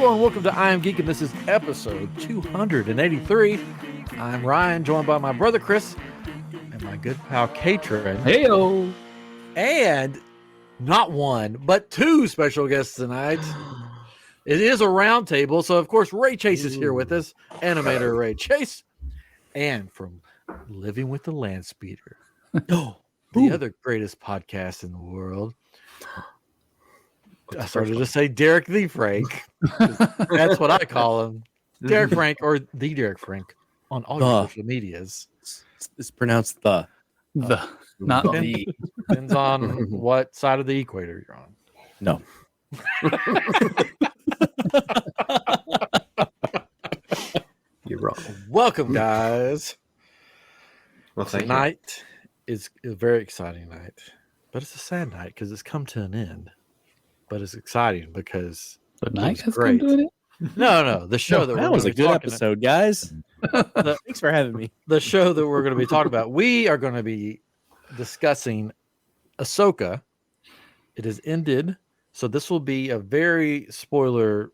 Hello and welcome to I Am Geek, and this is episode 283. I'm Ryan, joined by my brother Chris and my good pal Katrin. Heyo! And not one, but two special guests tonight. It is a round table, so of course Ray Chase is here with us, animator Ray Chase, and from Living with the Land Speeder, the other greatest podcast in the world. I started to say Derek the Frank. That's what I call him. Derek Frank or the Derek Frank on all your social medias. It's pronounced the. Not the. Depends on what side of the equator you're on. No. You're wrong. Welcome, guys. Well, Tonight is a very exciting night, but it's a sad night because it's come to an end. But it's exciting because The night has great. come to an No, the show That was a good episode, guys. Thanks for having me. The show that we're going to be talking about, we are going to be discussing Ahsoka. It has ended, so this will be a very spoilerly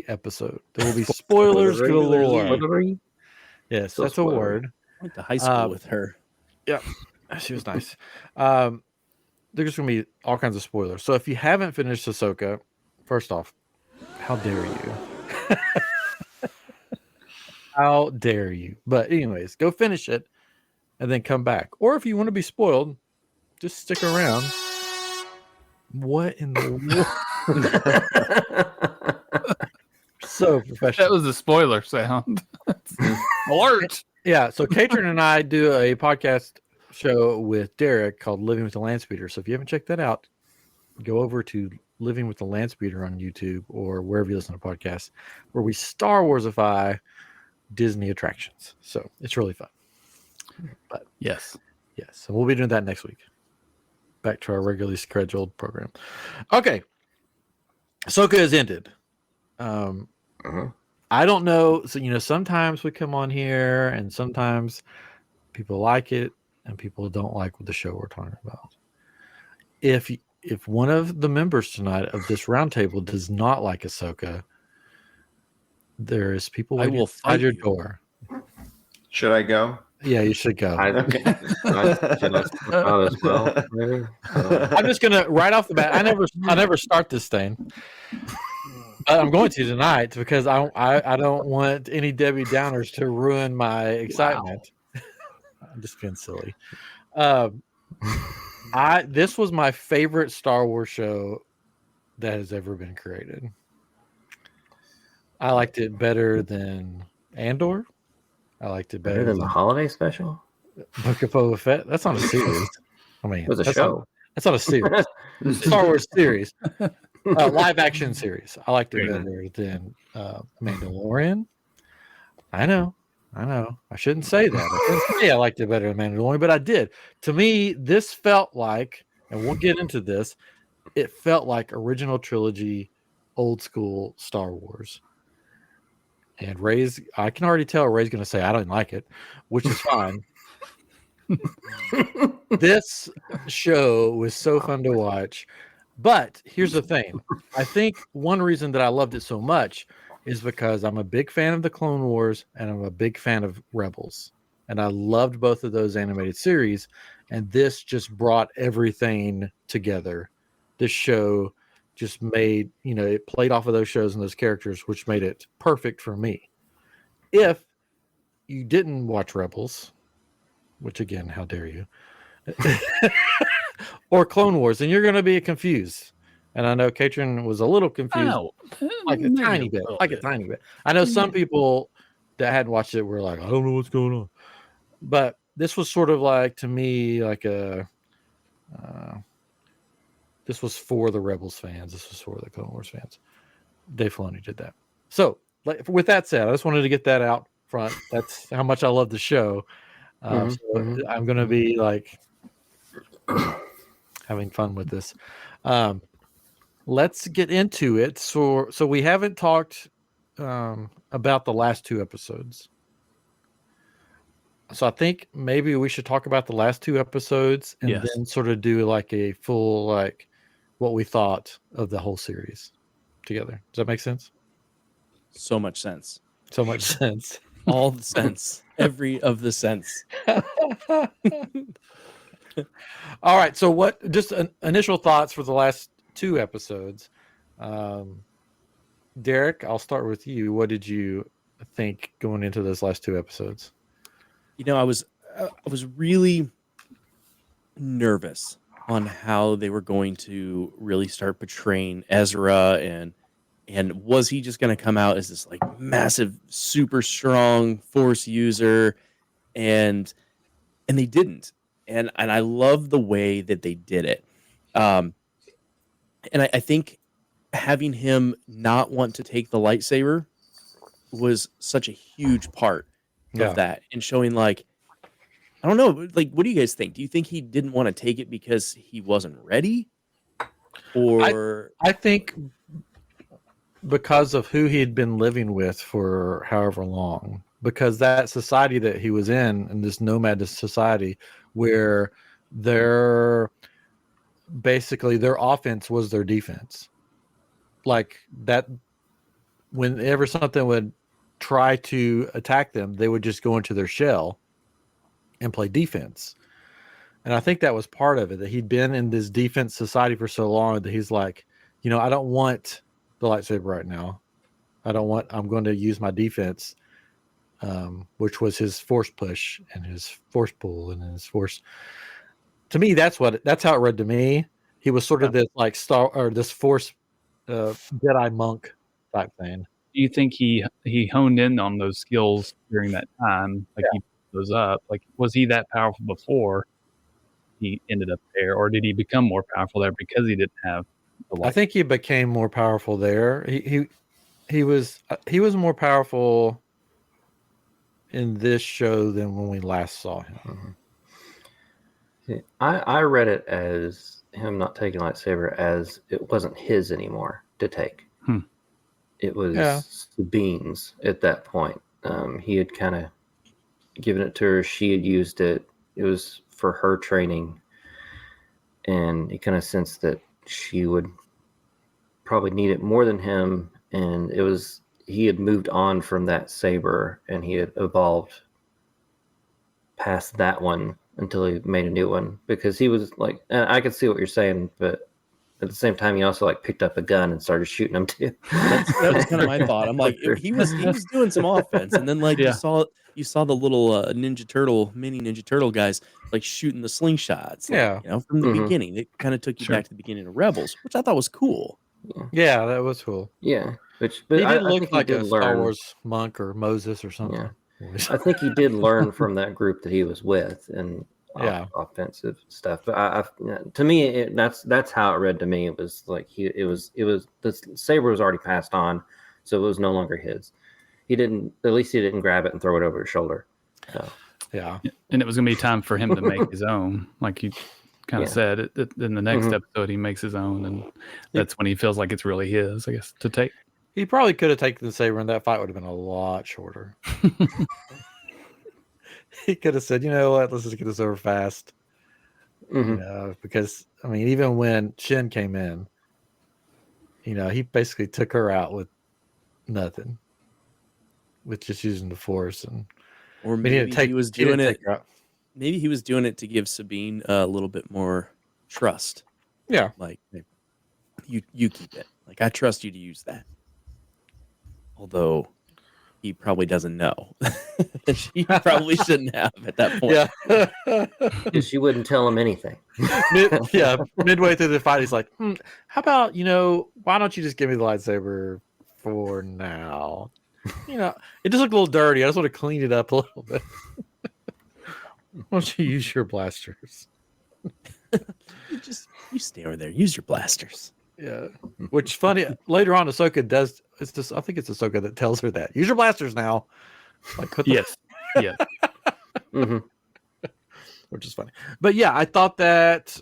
episode. There will be spoilers galore. Yes, So that's a word. I went to high school with her. Yeah, she was nice. There's going to be all kinds of spoilers. So if you haven't finished Ahsoka, first off, how dare you? How dare you? But anyways, go finish it and then come back. Or if you want to be spoiled, just stick around. What in the world? So professional. That was a spoiler sound. Alert! Yeah, so Katrin and I do a podcast show with Derek called Living with the Land Speeder. So if you haven't checked that out, go over to Living with the Land Speeder on YouTube or wherever you listen to podcasts, where we Star Warsify Disney attractions. So it's really fun. But Yes. yes, and we'll be doing that next week. Back to our regularly scheduled program. Okay. Ahsoka has ended. I don't know. So, sometimes we come on here and sometimes people like it and people don't like the show we're talking about. If one of the members tonight of this roundtable does not like Ahsoka, there is people waiting outside your door. Should I go? Yeah, you should go. Okay. Should I step out as well? Maybe? I'm just gonna right off the bat. I never start this thing. But I'm going to tonight because I don't want any Debbie Downers to ruin my excitement. Wow. I'm just being silly. This was my favorite Star Wars show that has ever been created. I liked it better than Andor. I liked it better than the holiday special. Book of Boba Fett. That's not a series. I mean, It was a show. That's not a series. Star Wars series. Live action series. I liked it better than Mandalorian. I know. I shouldn't say that. I shouldn't say I liked it better than Mandalorian, but I did. To me, this felt like, and we'll get into this, it felt like original trilogy, old school Star Wars. And I can already tell Ray's going to say, I don't like it, which is fine. This show was so fun to watch. But here's the thing. I think one reason that I loved it so much is because I'm a big fan of the Clone Wars and I'm a big fan of Rebels. And I loved both of those animated series. And this just brought everything together. This show just made, it played off of those shows and those characters, which made it perfect for me. If you didn't watch Rebels, which again, how dare you, or Clone Wars, then you're going to be confused. And I know Katrin was a little confused, like a tiny bit. I know some people that hadn't watched it were like, I don't know what's going on. But this was sort of like, to me, like this was for the Rebels fans. This was for the Clone Wars fans. Dave Filoni did that. So, with that said, I just wanted to get that out front. That's how much I love the show. So I'm going to be like having fun with this. Let's get into it. So we haven't talked about the last two episodes. So I think maybe we should talk about the last two episodes and then sort of do like a full, like what we thought of the whole series. together. Does that make sense? So much sense. So much sense. All the sense. Every of the sense. All right. So what? Just initial thoughts for the last 2 episodes. Derek, I'll start with you. What did you think going into those last 2 episodes? I was really nervous on how they were going to really start portraying Ezra, and was he just going to come out as this like massive, super strong Force user, and they didn't, and I love the way that they did it, and I think having him not want to take the lightsaber was such a huge part of that, and showing like, I don't know, like, what do you guys think? Do you think he didn't want to take it because he wasn't ready, or I think because of who he had been living with for however long, because that society that he was in this nomad society where basically their offense was their defense, like that, whenever something would try to attack them, they would just go into their shell and play defense. And I think that was part of it, that he'd been in this defense society for so long that he's like, I don't want the lightsaber right now. I'm going to use my defense, which was his force push and his force pull and his force. To me, that's how it read to me. He was sort of this like this force Jedi monk type thing. Do you think he honed in on those skills during that time? Like he put those up. Like, was he that powerful before he ended up there, or did he become more powerful there because he didn't have the light? I think he became more powerful there. He was more powerful in this show than when we last saw him. I read it as him not taking lightsaber as it wasn't his anymore to take. It was Sabine's at that point. He had kind of given it to her. She had used it. It was for her training. And he kind of sensed that she would probably need it more than him. And he had moved on from that saber, and he had evolved past that one until he made a new one, because he was like, I could see what you're saying, but at the same time, he also like picked up a gun and started shooting them too. that was kind of my thought. I'm like, he was doing some offense, and then like you saw the little mini Ninja Turtle guys like shooting the slingshots. Like, from the beginning. It kind of took you back to the beginning of Rebels, which I thought was cool. Yeah, that was cool. Yeah, but he did look think like a Star Wars monk or Moses or something. Yeah. I think he did learn from that group that he was with, and offensive stuff. But to me, that's how it read to me. It was like the saber was already passed on, so it was no longer his. At least he didn't grab it and throw it over his shoulder. So. Yeah, and it was going to be time for him to make his own, like you kind of said. In the next episode, he makes his own, and that's when he feels like it's really his, I guess, to take. He probably could have taken the saber, and that fight would have been a lot shorter. He could have said, "You know what? Let's just get this over fast." Because I mean, even when Shin came in, he basically took her out with nothing, with just using the Force, or maybe he was doing it. Maybe he was doing it to give Sabine a little bit more trust. Yeah, like you keep it. Like, I trust you to use that. Although he probably doesn't know. She probably shouldn't have at that point. Yeah. She wouldn't tell him anything. Midway through the fight, he's like, how about, why don't you just give me the lightsaber for now? It just looked a little dirty. I just want to clean it up a little bit. Why don't you use your blasters? You stay over there. Use your blasters. Yeah. Which funny, later on, Ahsoka does. It's just, I think it's Ahsoka that tells her that. Use your blasters now. Like, yes. Which is funny. But yeah, I thought that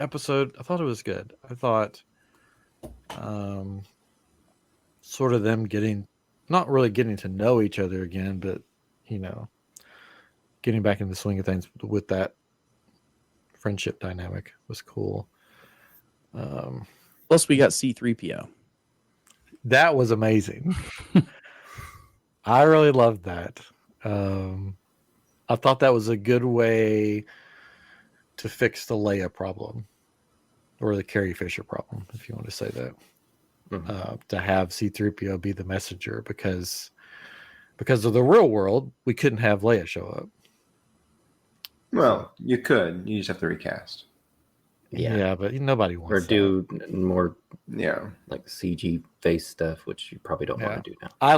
episode, I thought it was good. I thought sort of them not really getting to know each other again, but, getting back in the swing of things with that friendship dynamic was cool. Plus, we got C-3PO. That was amazing. I really loved that. I thought that was a good way to fix the Leia problem, or the Carrie Fisher problem, if you want to say that. To have C-3PO be the messenger, because of the real world, we couldn't have Leia show up. Well, you could. You just have to recast. Yeah, but nobody wants Or do more like CG face stuff, which you probably don't want to do now. I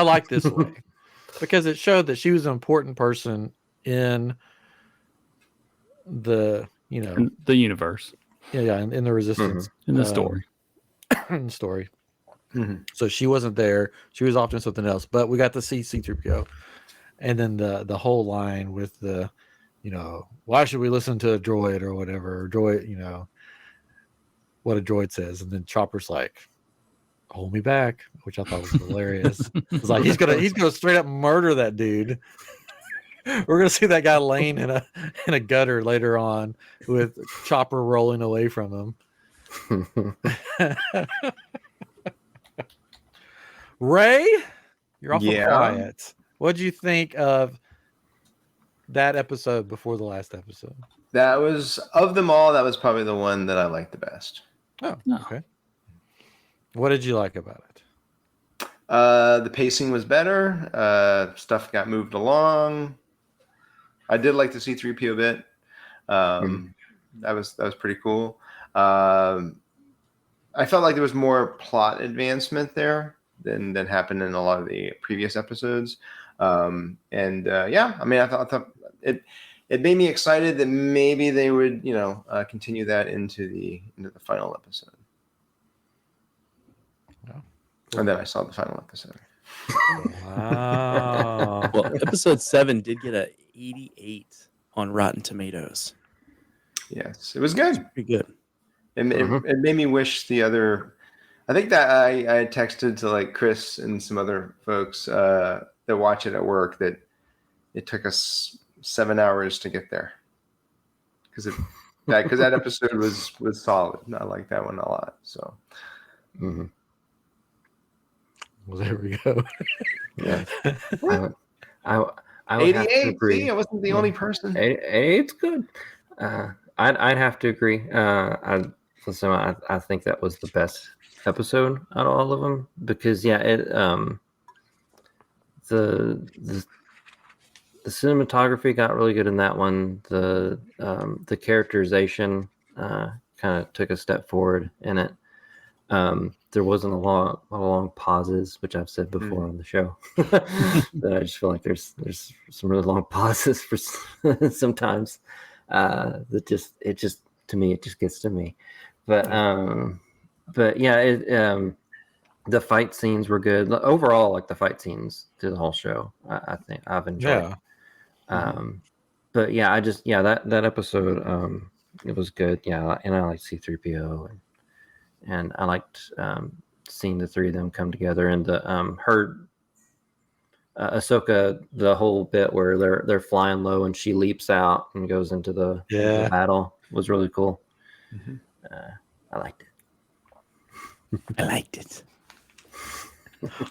like this way because it showed that she was an important person in the in the universe. In the Resistance, in the story. In the story. So she wasn't there. She was off doing something else. But we got to see C-3PO, and then the whole line with the, why should we listen to a droid or whatever? Or droid, what a droid says, and then Chopper's like, hold me back, which I thought was hilarious. It's like he's gonna straight up murder that dude. We're gonna see that guy laying in a gutter later on with Chopper rolling away from him. Ray, you're awful quiet. What did you think of that episode before the last episode? That was, of them all, that was probably the one that I liked the best. Oh, okay. What did you like about it? The pacing was better. Stuff got moved along. I did like the C-3PO bit. That was pretty cool. I felt like there was more plot advancement there than happened in a lot of the previous episodes. I mean, I thought it made me excited that maybe they would, continue that into the final episode. Cool. And then I saw the final episode. Wow. Well, episode 7 did get a 88 on Rotten Tomatoes. Yes, it was good. Pretty good. It made me wish the other. I think that I texted to like Chris and some other folks that watch it at work that it took us 7 hours to get there because that episode was solid. I like that one a lot. So. Well, there we go. Yeah. I would 88. have to agree. See, I wasn't the only person. It's good. I'd have to agree. I think that was the best episode out of all of them because the cinematography got really good in that one. The characterization kind of took a step forward in it. There wasn't a lot of long pauses, which I've said before on the show. That I just feel like there's some really long pauses for sometimes. It just to me it just gets to me. But yeah, the fight scenes were good overall. Like the fight scenes through the whole show, I think I've enjoyed. But yeah, that episode it was good. Yeah, and I like C-3PO and I liked seeing the three of them come together and the her Ahsoka, the whole bit where they're flying low and she leaps out and goes into the battle was really cool. I liked it. I liked it.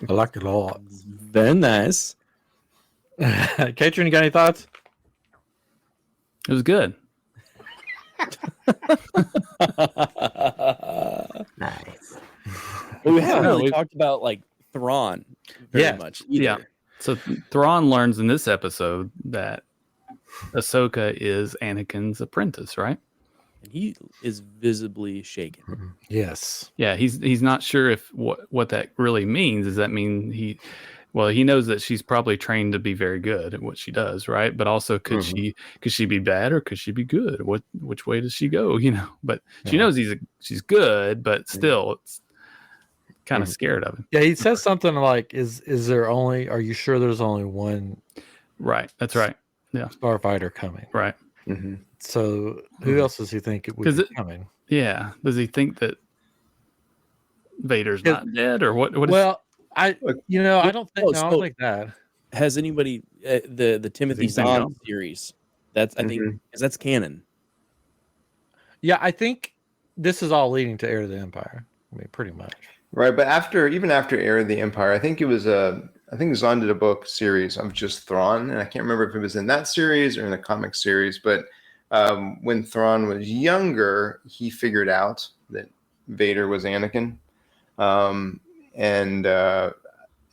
I liked it a lot. Very nice. Katrin, you got any thoughts? It was good. Nice. We haven't really talked about like Thrawn very much either. Yeah. So Thrawn learns in this episode that Ahsoka is Anakin's apprentice, right? And he is visibly shaken. Yes. Yeah, he's not sure if what that really means. Does that mean he knows that she's probably trained to be very good at what she does, right? But also could she be bad or could she be good? Which way does she go? But she knows she's good, but still it's kind of scared of him. Yeah, he says something like, are you sure there's only one? Right. That's right. Yeah. Starfighter coming. Right. So who else does he think it would be coming? Yeah. Does he think that Vader's not dead or what? Well, I don't think that. Has anybody the Timothy Zahn series? That's I think because that's canon. Yeah, I think this is all leading to Heir of the Empire. I mean, pretty much. Right, but even after Heir of the Empire, I think Zahn did a book series of just Thrawn, and I can't remember if it was in that series or in the comic series. But when Thrawn was younger, he figured out that Vader was Anakin, and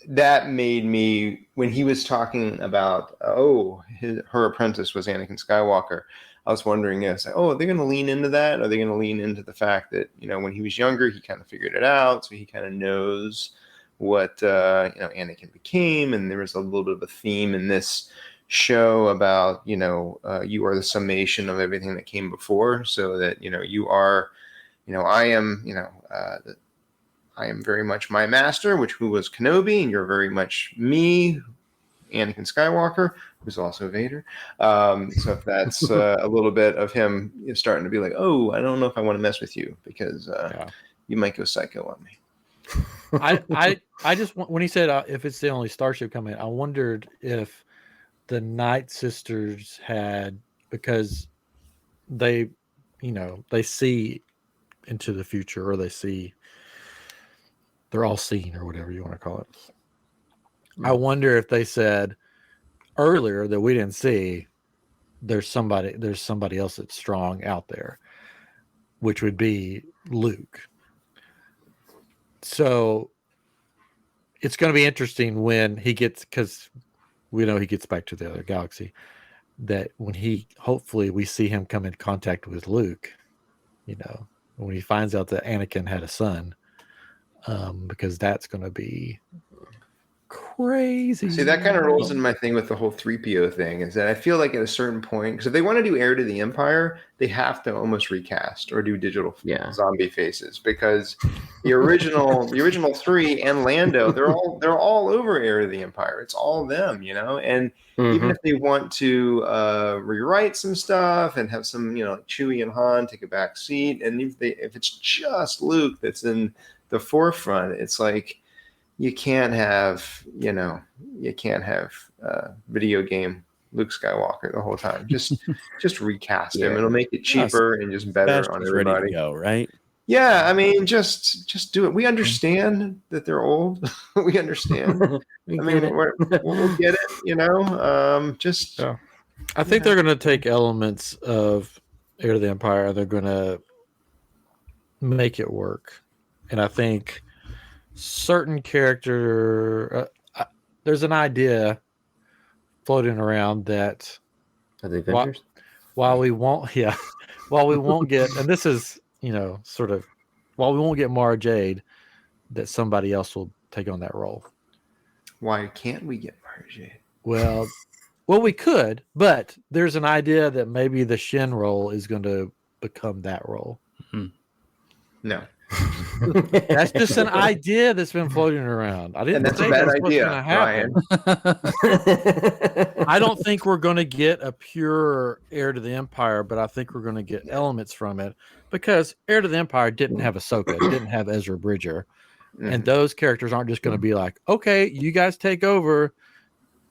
that made me, when he was talking about her apprentice was Anakin Skywalker, I was wondering, yes, are they going to lean into that? Are they going to lean into the fact that when he was younger he kind of figured it out, so he kind of knows what Anakin became, and there was a little bit of a theme in this show about you are the summation of everything that came before, so that you are I am very much my master, who was Kenobi, and you're very much me, Anakin Skywalker, who's also Vader. So if that's a little bit of him starting to be like, oh, I don't know if I want to mess with you because you might go psycho on me. I just, when he said if it's the only starship coming, I wondered if the Night Sisters had, because they see into the future, or they're all seeing, or whatever you want to call it. I wonder if they said earlier that we didn't see, there's somebody else that's strong out there, which would be Luke. So it's going to be interesting when he gets, because we know he gets back to the other galaxy, that when hopefully we see him come in contact with Luke, when he finds out that Anakin had a son, because that's going to be crazy. See, that kind of rolls in my thing with the whole 3PO thing, is that I feel like at a certain point, because if they want to do Heir to the Empire, they have to almost recast or do digital zombie faces, because the original three and Lando, they're all over Heir to the Empire. It's all them, and even if they want to rewrite some stuff and have some, Chewie and Han take a back seat, and if it's just Luke that's in the forefront, it's like, you can't have video game Luke Skywalker the whole time. Just recast him. It'll make it cheaper and just better on everybody. Ready to go, right? Yeah, I mean, just do it. We understand that they're old. We understand. We'll get it. I think they're going to take elements of Heir to the Empire. They're going to make it work, and I think certain character, there's an idea floating around that while we won't get, and this is while we won't get Mara Jade, that somebody else will take on that role. Why can't we get Mara Jade? Well, we could, but there's an idea that maybe the Shin role is going to become that role. No. That's just an idea that's been floating around. I didn't think that's what's going to happen. I don't think we're going to get a pure Heir to the Empire, but I think we're going to get elements from it, because Heir to the Empire didn't have Ahsoka, didn't have Ezra Bridger, and those characters aren't just going to be like, okay, you guys take over,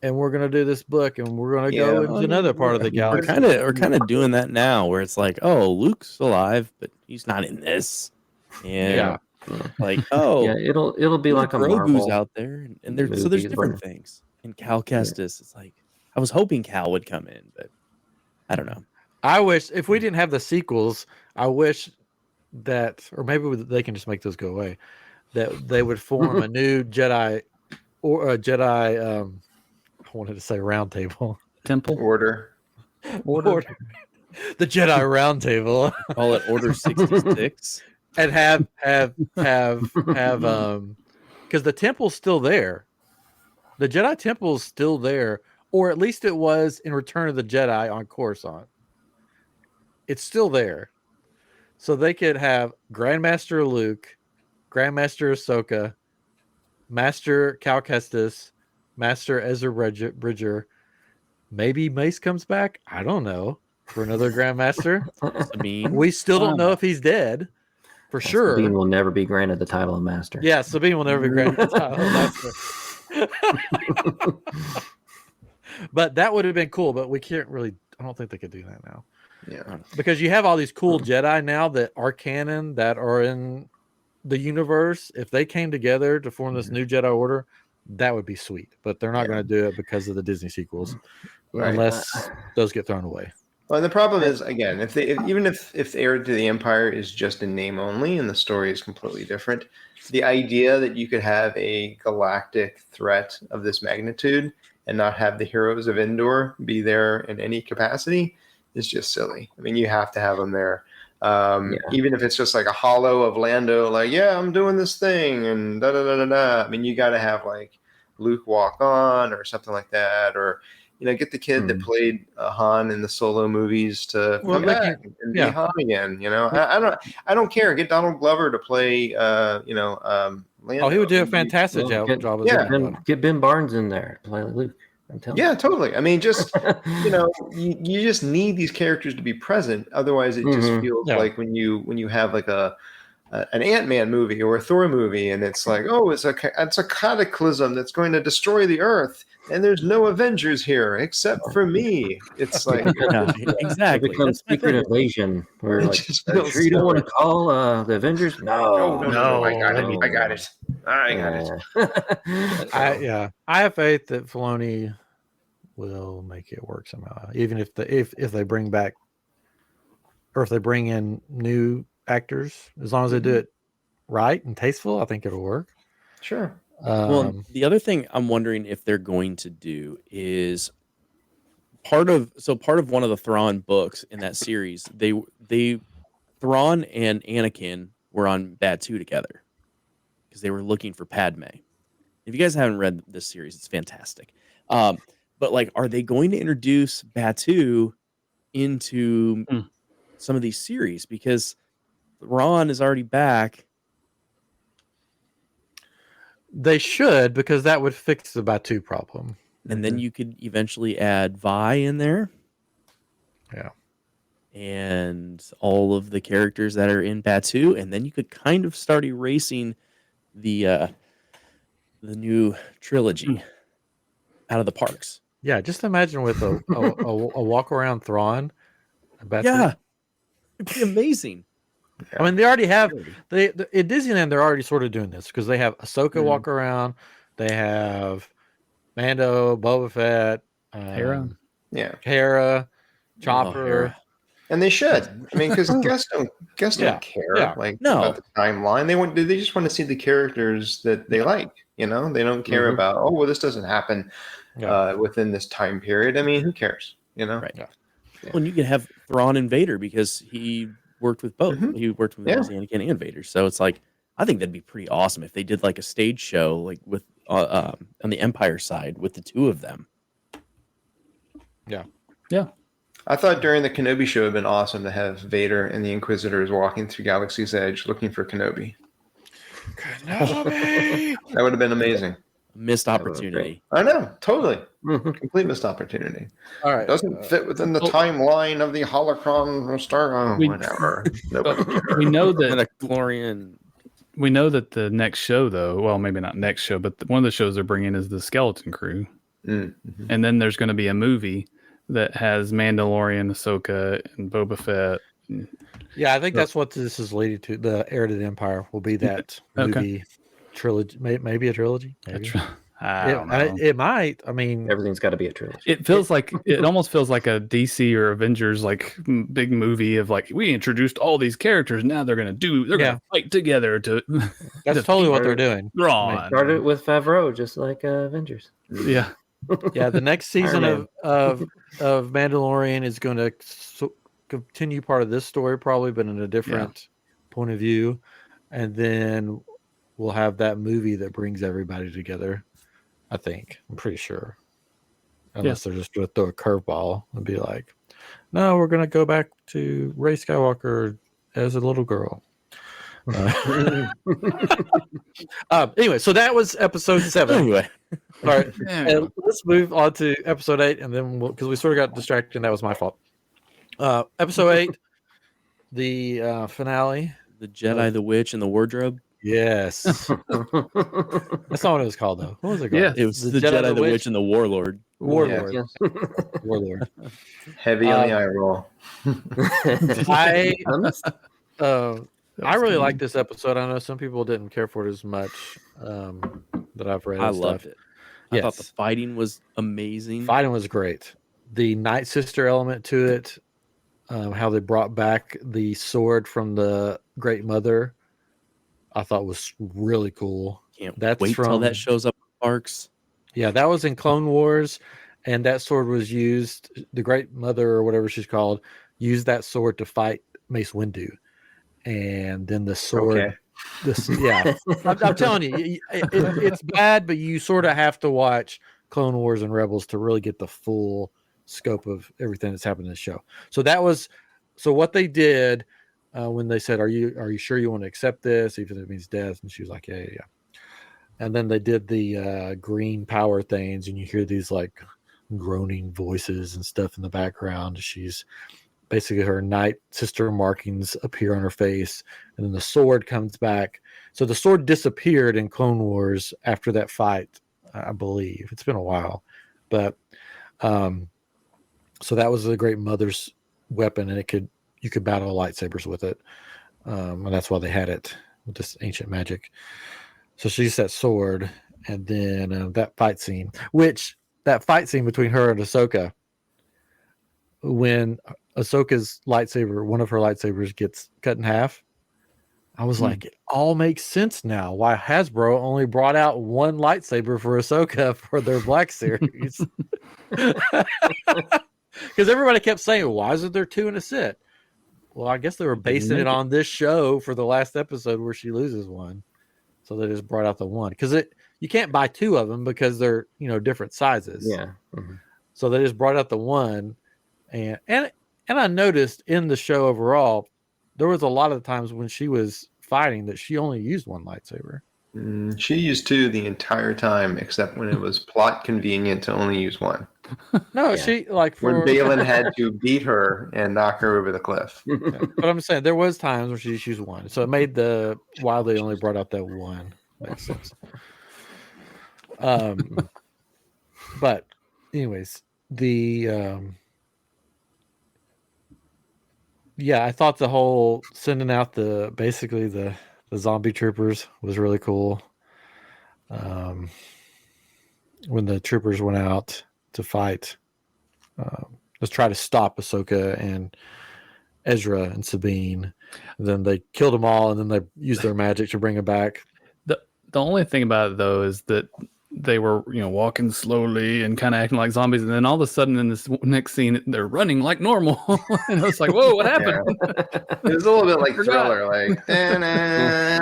and we're going to do this book, and we're going to go into another part of the galaxy. We're kind of doing that now, where it's like, oh, Luke's alive, but he's not in this. And it'll be like a Marvel out there, and there's different things. And Cal Kestis, it's like, I was hoping Cal would come in, but I don't know. I wish, if we didn't have the sequels, I wish that, or maybe they can just make those go away, that they would form a new Jedi, or a Jedi, I wanted to say round table. Temple? Order. The Jedi round table. Call it Order 66. And have because the temple's still there. The Jedi temple's still there, or at least it was in Return of the Jedi on Coruscant. It's still there. So they could have Grandmaster Luke, Grandmaster Ahsoka, Master Cal Kestis, Master Ezra Bridger. Maybe Mace comes back. I don't know. For another Grandmaster. We still don't know if he's dead. For sure. Sabine will never be granted the title of Master. Yeah, Sabine will never be granted the title of Master. But that would have been cool, but we can't really, I don't think they could do that now. Yeah. Because you have all these cool Jedi now that are canon, that are in the universe, if they came together to form this new Jedi Order, that would be sweet. But they're not going to do it because of the Disney sequels, unless those get thrown away. Well, and the problem is, again, if the Heir to the Empire is just in name only and the story is completely different, the idea that you could have a galactic threat of this magnitude and not have the heroes of Endor be there in any capacity is just silly. I mean, you have to have them there. Even if it's just like a hollow of Lando, like, yeah, I'm doing this thing and da da da da da. I mean, you got to have like Luke walk on or something like that, or get the kid that played Han in the Solo movies to come back and be Han again. I don't care. Get Donald Glover to play. Lando. Oh, he would do a fantastic job. Get Ben Barnes in there to play Luke. Yeah, totally. I mean, just you just need these characters to be present. Otherwise, it just feels like when you have like an Ant-Man movie or a Thor movie, and it's like, oh, it's a cataclysm that's going to destroy the Earth, and there's no Avengers here except for me. It's like exactly. It becomes Secret Invasion. Where like, sure you don't want to call the Avengers? No. I got it. I got it. I have faith that Filoni will make it work somehow, even if they bring back, or if they bring in new actors, as long as they do it right and tasteful, I think it'll work. Sure. Well, the other thing I'm wondering if they're going to do is part of one of the Thrawn books in that series. Thrawn and Anakin were on Batu together because they were looking for Padme. If you guys haven't read this series, it's fantastic. But like, are they going to introduce Batu into some of these series? Because Ron is already back. They should, because that would fix the Batu problem. And then you could eventually add Vi in there. Yeah. And all of the characters that are in Batu, and then you could kind of start erasing the new trilogy out of the parks. Yeah, just imagine with a walk around Thrawn. Yeah, it'd be amazing. I mean, they already have at Disneyland. They're already sort of doing this because they have Ahsoka walk around. They have Mando, Boba Fett, Hera, Chopper, and they should. I mean, because guests don't care about the timeline. They just want to see the characters that they like. They don't care about this doesn't happen within this time period. I mean, who cares? Right. Yeah. Well, and you can have Thrawn and Vader because he worked with both. He worked with Anakin and Vader. So it's like, I think that'd be pretty awesome if they did like a stage show, like with on the Empire side with the two of them. Yeah. Yeah. I thought during the Kenobi show it'd been awesome to have Vader and the Inquisitors walking through Galaxy's Edge looking for Kenobi. That would have been amazing. Missed opportunity. I know, totally. Complete missed opportunity. All right. Doesn't fit within the timeline of the holocron star. Whatever. We know that Midichlorian. We know that the next show, though, well, maybe not next show, but one of the shows they're bringing is the Skeleton Crew. Mm-hmm. And then there's going to be a movie that has Mandalorian, Ahsoka, and Boba Fett. Yeah, I think that's what this is leading to. The Heir to the Empire will be that movie trilogy. Maybe a trilogy. Maybe. It might. I mean, everything's got to be a trilogy. It feels like it almost feels like a DC or Avengers like big movie of like, we introduced all these characters. Now they're gonna fight together to. That's totally what they're doing. Ron started with Favreau, just like Avengers. Yeah. Yeah, the next season of Mandalorian is going to continue part of this story, probably, but in a different point of view, and then we'll have that movie that brings everybody together. I think. I'm pretty sure, unless they're just going to throw a curveball and be like, "No, we're going to go back to Rey Skywalker as a little girl." Anyway, so that was episode 7. Anyway. All right, and let's move on to episode 8, and then because we sort of got distracted, and that was my fault. Episode 8, the finale, the Jedi, the Witch, and the Wardrobe. Yes, that's not what it was called, though. What was it called? Yeah, it was the Jedi, the Witch, and the Warlord. Warlord. Heavy on the eye roll. I really like this episode. I know some people didn't care for it as much that I've read. I and loved stuff. it. I thought the fighting was amazing. Fighting was great. The Night Sister element to it, how they brought back the sword from the Great Mother, I thought was really cool. Can't wait till that shows up in parks. Yeah, that was in Clone Wars, and that sword was used. The Great Mother, or whatever she's called, used that sword to fight Mace Windu, and then the sword. Okay. I'm telling you, it's bad, but you sort of have to watch Clone Wars and Rebels to really get the full scope of everything that's happened in the show. So what they did when they said, "Are you sure you want to accept this, even if it means death?" And she was like, "Yeah." And then they did the green power things, and you hear these like groaning voices and stuff in the background. She's basically, her Night Sister markings appear on her face, and then the sword comes back. So the sword disappeared in Clone Wars after that fight, I believe. It's been a while, but so that was the Great Mother's weapon, and you could battle lightsabers with it, and that's why they had it with this ancient magic. So she used that sword, and then that fight scene between her and Ahsoka, when Ahsoka's lightsaber, one of her lightsabers, gets cut in half, I was like, it all makes sense now. Why Hasbro only brought out one lightsaber for Ahsoka for their Black Series. Because everybody kept saying, why isn't there two in a set? Well, I guess they were basing it on this show for the last episode where she loses one. So they just brought out the one. Because you can't buy two of them because they're, different sizes. Yeah. Mm-hmm. So they just brought out the one. And I noticed in the show overall, there was a lot of times when she was fighting that she only used one lightsaber. She used two the entire time, except when it was plot convenient to only use one. No, she when Balin had to beat her and knock her over the cliff. But I'm saying there was times where she just used one, so it made why they only brought out that one makes sense. But anyways, I thought the whole sending out the zombie troopers was really cool. When the troopers went out to fight, let's try to stop Ahsoka and Ezra and Sabine. And then they killed them all, and then they used their magic to bring them back. The only thing about it, though, is that they were, walking slowly and kind of acting like zombies, and then all of a sudden in this next scene, they're running like normal. And I was like, "Whoa, what happened?" It was a little bit like Thriller, like yeah.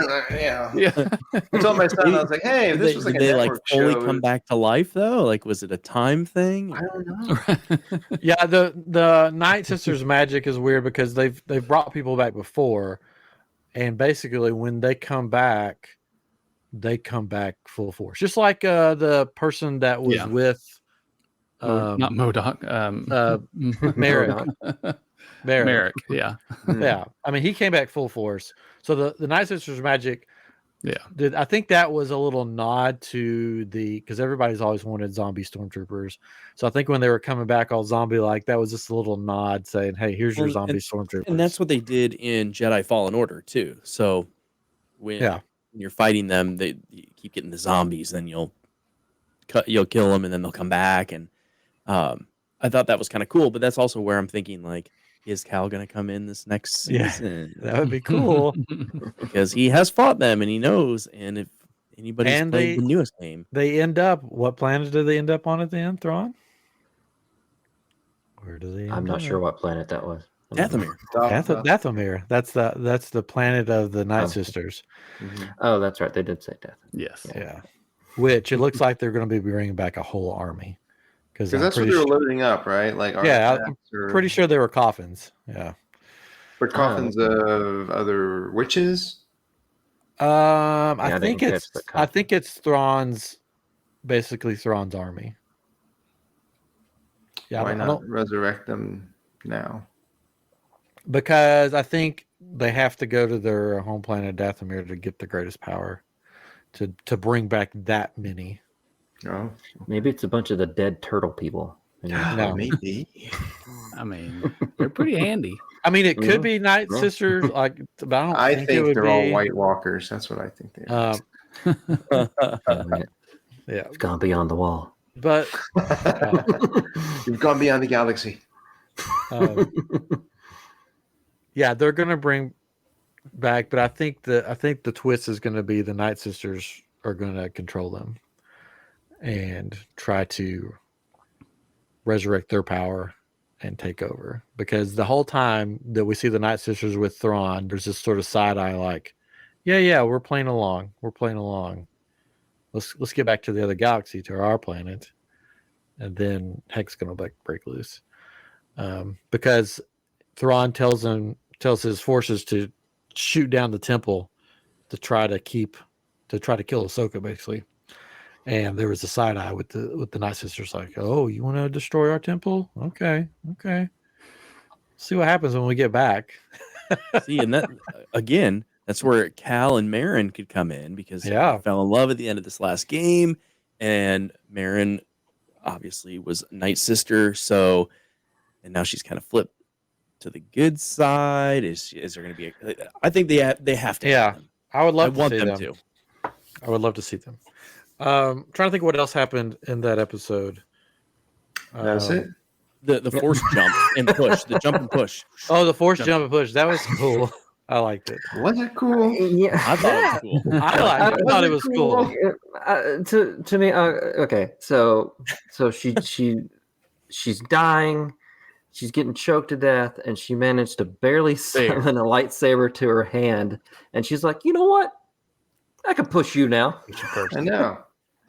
I told my son, I was like, "Hey, if this was like a network fully show, come back to life though? Like, was it a time thing? I don't know." Yeah, the Night Sisters magic is weird because they've brought people back before, and basically when they come back full force, just like the person that was with not MODOK, Merrick. Merrick, yeah. Yeah, I mean, he came back full force. So the Night Sisters magic, I think that was a little nod to because everybody's always wanted zombie stormtroopers. So I think when they were coming back all zombie like, that was just a little nod saying, "Hey, here's your zombie stormtroopers." And that's what they did in Jedi Fallen Order too. So when you're fighting them, you keep getting the zombies, then you'll kill them, and then they'll come back. And I thought that was kind of cool, but that's also where I'm thinking, like, is Cal going to come in this next season? That would be cool. Because he has fought them and he knows. And if anybody's played the newest game, they end up, what planet do they end up on at the end, Thrawn? Where do they end I'm not sure what planet that was. Dathomir. Dathomir. That's the planet of the Night Sisters. Mm-hmm. Oh, that's right. They did say Dathomir. Yes. Yeah. Which it looks like they're going to be bringing back a whole army. Because that's what they were loading up, right? Like, I'm pretty sure they were coffins. Yeah. But coffins of other witches? I think it's Thrawn's army. Yeah. Why not resurrect them now? Because I think they have to go to their home planet Dathomir to get the greatest power to bring back that many. Oh, maybe it's a bunch of the dead turtle people No. Maybe. I mean, they're pretty handy. I mean, it could be Night Sisters, like, but I don't I think it think would they're be. all White Walkers. That's what I think they are. Yeah, It's gone beyond the wall. but You've gone beyond the galaxy. yeah, they're gonna bring back, but I think the twist is gonna be the Night Sisters are gonna control them and try to resurrect their power and take over. Because the whole time that we see the Night Sisters with Thrawn, there's this sort of side eye, like, yeah, we're playing along. Let's get back to the other galaxy, to our planet, and then heck's gonna break loose. Because Thrawn tells his forces to shoot down the temple to try to kill Ahsoka, basically. And there was a side eye with the Night Sisters, like, oh, you want to destroy our temple? Okay. See what happens when we get back. See, and that again, that's where Cal and Marin could come in, because he fell in love at the end of this last game, and Marin obviously was Night Sister, so, and now she's kind of flipped to the good side. Is there going to be I think they have to. Yeah, I would love to want see them them. to. I would love to see them. Trying to think what else happened in that episode. That's it. The force jump and push. The jump and push. Oh, the force jump and push. That was cool. I liked it. Was it cool? Yeah, I thought it was cool. I thought it was cool. To me, okay. So she's dying. She's getting choked to death, and she managed to barely summon a lightsaber to her hand. And she's like, you know what? I can push you now. I know.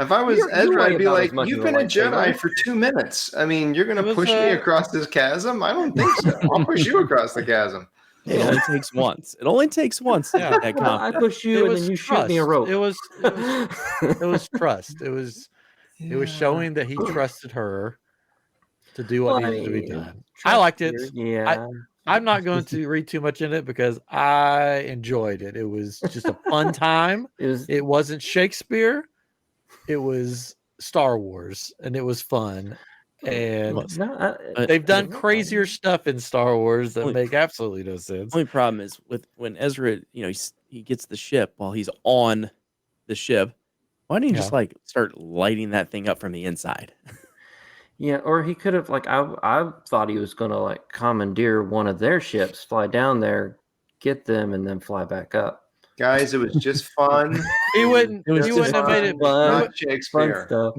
If I was Ezra, I'd be like, you've been a Jedi for 2 minutes. I mean, you're going to push me across this chasm? I don't think so. I'll push you across the chasm. It only takes once. It only takes once to get that I confidence. push you, and then you shoot me a rope. It was trust. It was showing that he trusted her to do what needed to be done. I liked it. Yeah. I'm not going to read too much in it because I enjoyed it. It was just a fun time. It wasn't Shakespeare. It was Star Wars, and it was fun. And they've done crazier stuff in Star Wars that make absolutely no sense. The only problem is when Ezra, he gets the ship while he's on the ship. Why didn't he just start lighting that thing up from the inside? Yeah, or he could have I thought he was gonna commandeer one of their ships, fly down there, get them, and then fly back up. Guys, it was just fun. He wouldn't have made it not Shakespeare. Fun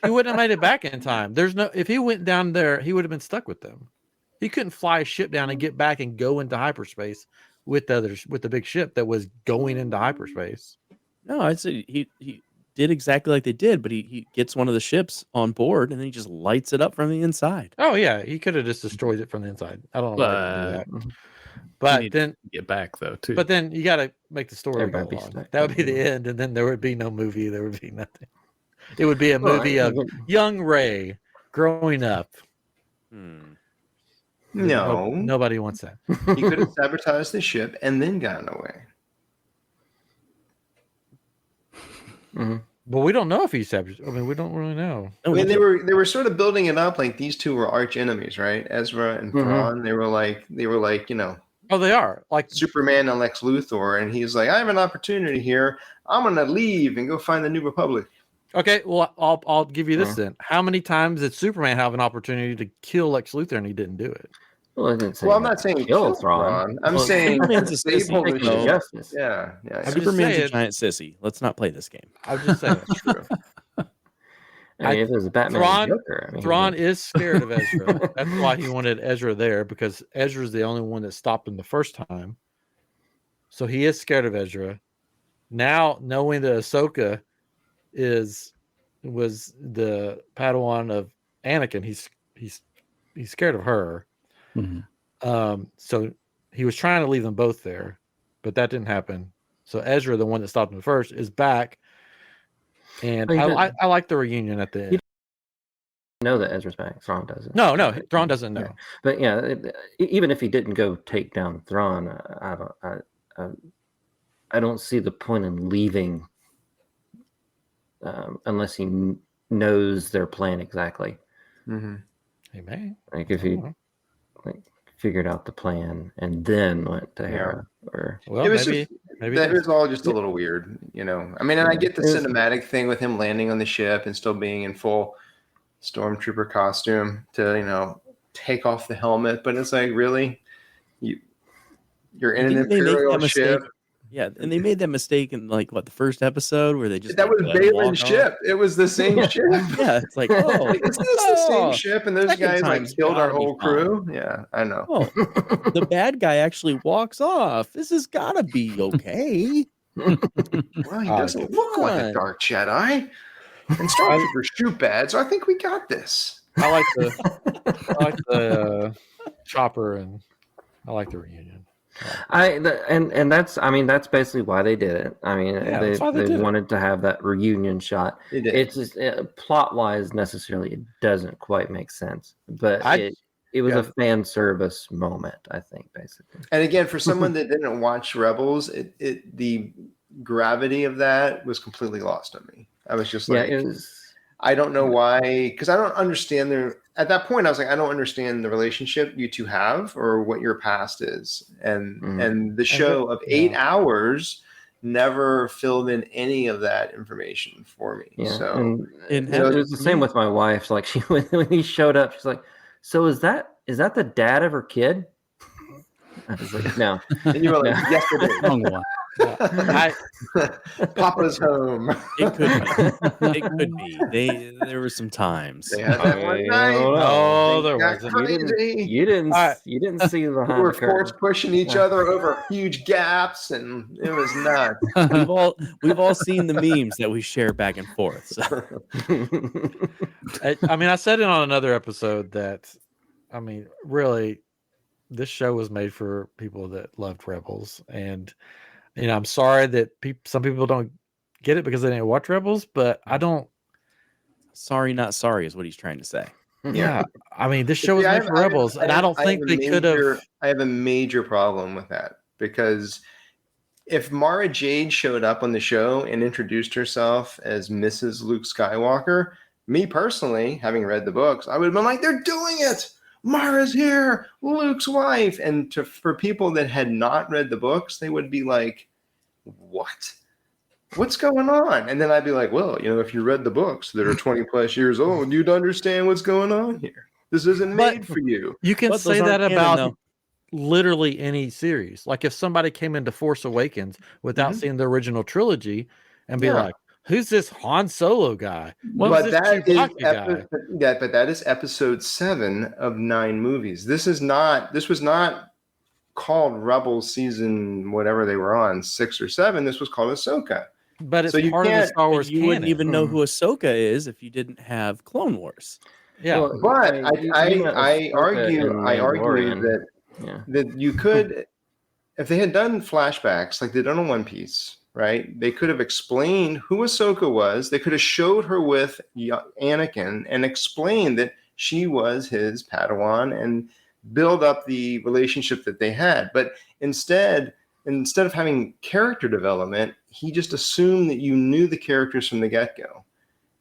he wouldn't have made it back in time. If he went down there, he would have been stuck with them. He couldn't fly a ship down and get back and go into hyperspace with the big ship that was going into hyperspace. No, I'd say he did exactly like they did, but he gets one of the ships on board and then he just lights it up from the inside. Oh yeah, he could have just destroyed it from the inside. I don't know why he did that. But then get back though too. But then you got to make the story go on. That would be the end, and then there would be no movie. There would be nothing. It would be a movie of young Rey growing up. No, nobody wants that. He could have sabotaged the ship and then gotten away. Mm-hmm. But we don't know if he sabotaged. I mean, we don't really know. I mean, they were sort of building it up like these two were arch enemies, right? Ezra and Thrawn. They were like, Oh, they are like Superman and Lex Luthor, and he's like, I have an opportunity here. I'm gonna leave and go find the New Republic. Okay, well, I'll give you this then. How many times did Superman have an opportunity to kill Lex Luthor and he didn't do it? Well, I'm not saying kill Thrawn. I'm saying Superman's a sissy. Justice. Yeah. Superman's a giant sissy. Let's not play this game. I'm just saying. True. I mean, if there's a Batman and Joker, Thrawn is scared of Ezra. That's why he wanted Ezra there, because Ezra's the only one that stopped him the first time. So he is scared of Ezra. Now, knowing that Ahsoka was the Padawan of Anakin, he's scared of her. Mm-hmm. So he was trying to leave them both there, but that didn't happen. So Ezra, the one that stopped him first, is back. And I like the reunion at the end. Know that Ezra's back. Thrawn doesn't. No, Thrawn doesn't know. But yeah, even if he didn't go take down Thrawn, I don't see the point in leaving unless he knows their plan exactly. Mm-hmm. He may. Like if he like figured out the plan and then went to Hera, or Well, It was maybe just, maybe that it is. was all just a little weird, you know. I mean, and I get the cinematic thing with him landing on the ship and still being in full stormtrooper costume to, you know, take off the helmet, but it's like, really, you're in an Didn't they make Imperial that mistake? ship. Yeah, and they made that mistake in like what, the first episode where they just That like, was let him Balin's walk ship. It was the same ship. Yeah, it's like, oh, Like, is this the same ship? And those second guys like time's killed our gotta be whole fine. crew. Yeah, I know. Oh, the bad guy actually walks off. This has got to be okay. Well, he doesn't look like a dark Jedi. And stormtroopers shoot bad, so I think we got this. I like the Chopper, and I like the reunion. And that's, I mean, that's basically why they did it. I mean, Yeah, they wanted to have that reunion shot. They did. It's just plot wise, necessarily, it doesn't quite make sense, but it was a fan service moment, I think, basically. And again, for someone that didn't watch Rebels, the gravity of that was completely lost on me. I was just like, I don't know why, because I don't understand at that point, I was like, I don't understand the relationship you two have or what your past is. And the show of 8 hours never filled in any of that information for me. Yeah. So and it was the same with my wife. Like when he showed up, she's like, "So is that the dad of her kid?" I was like, "No." And you were like, "Yes, it is." Wrong one. Papa's home. It could be. It could be. There were some times. They had that one night. No, there wasn't. You didn't see the we were force pushing each other over huge gaps, and it was nuts. We've all seen the memes that we share back and forth. So. I mean, I said it on another episode that, I mean, really, this show was made for people that loved Rebels, and you know, I'm sorry that some people don't get it because they didn't watch Rebels, but I don't. Sorry, not sorry is what he's trying to say. Yeah, I mean, this show was made for Rebels, and I don't think they could have. I have a major problem with that, because if Mara Jade showed up on the show and introduced herself as Mrs. Luke Skywalker, me personally, having read the books, I would have been like, they're doing it. Mara's here, Luke's wife. And for people that had not read the books, they would be like, what? What's going on? And then I'd be like, well, you know, if you read the books that are 20 plus years old, you'd understand what's going on here. This isn't made for you. You can say that about literally any series. Like if somebody came into Force Awakens without seeing the original trilogy and be like, who's this Han Solo guy? But that is episode 7 of 9 movies. This was not called Rebels season whatever they were on, 6 or 7. This was called Ahsoka. But it's part of the Star Wars canon. You wouldn't even know who Ahsoka is if you didn't have Clone Wars. Yeah, well, but I argue that you could, if they had done flashbacks like they done on One Piece, right? They could have explained who Ahsoka was. They could have showed her with Anakin and explained that she was his Padawan and build up the relationship that they had. But instead of having character development, he just assumed that you knew the characters from the get-go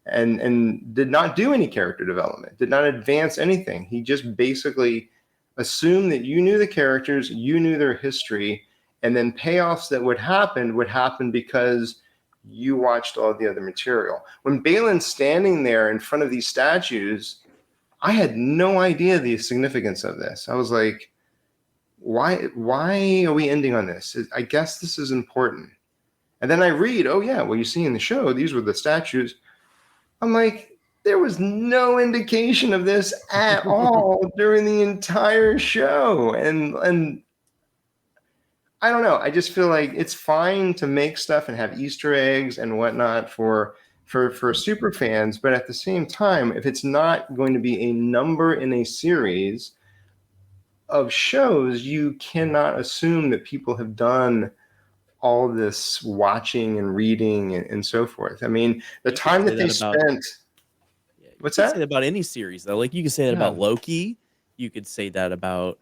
and did not do any character development, did not advance anything. He just basically assumed that you knew the characters, you knew their history, and then payoffs that would happen because you watched all the other material. When Balin's standing there in front of these statues, I had no idea the significance of this. I was like, why are we ending on this? I guess this is important. And then I read, oh yeah, well, you see in the show, these were the statues. I'm like, there was no indication of this at all during the entire show. And I don't know. I just feel like it's fine to make stuff and have Easter eggs and whatnot for super fans, but at the same time, if it's not going to be a number in a series of shows, you cannot assume that people have done all this watching and reading and so forth. I mean, the time that they spent. What's that? Say that about any series though. Like you could say that about Loki. You could say that about.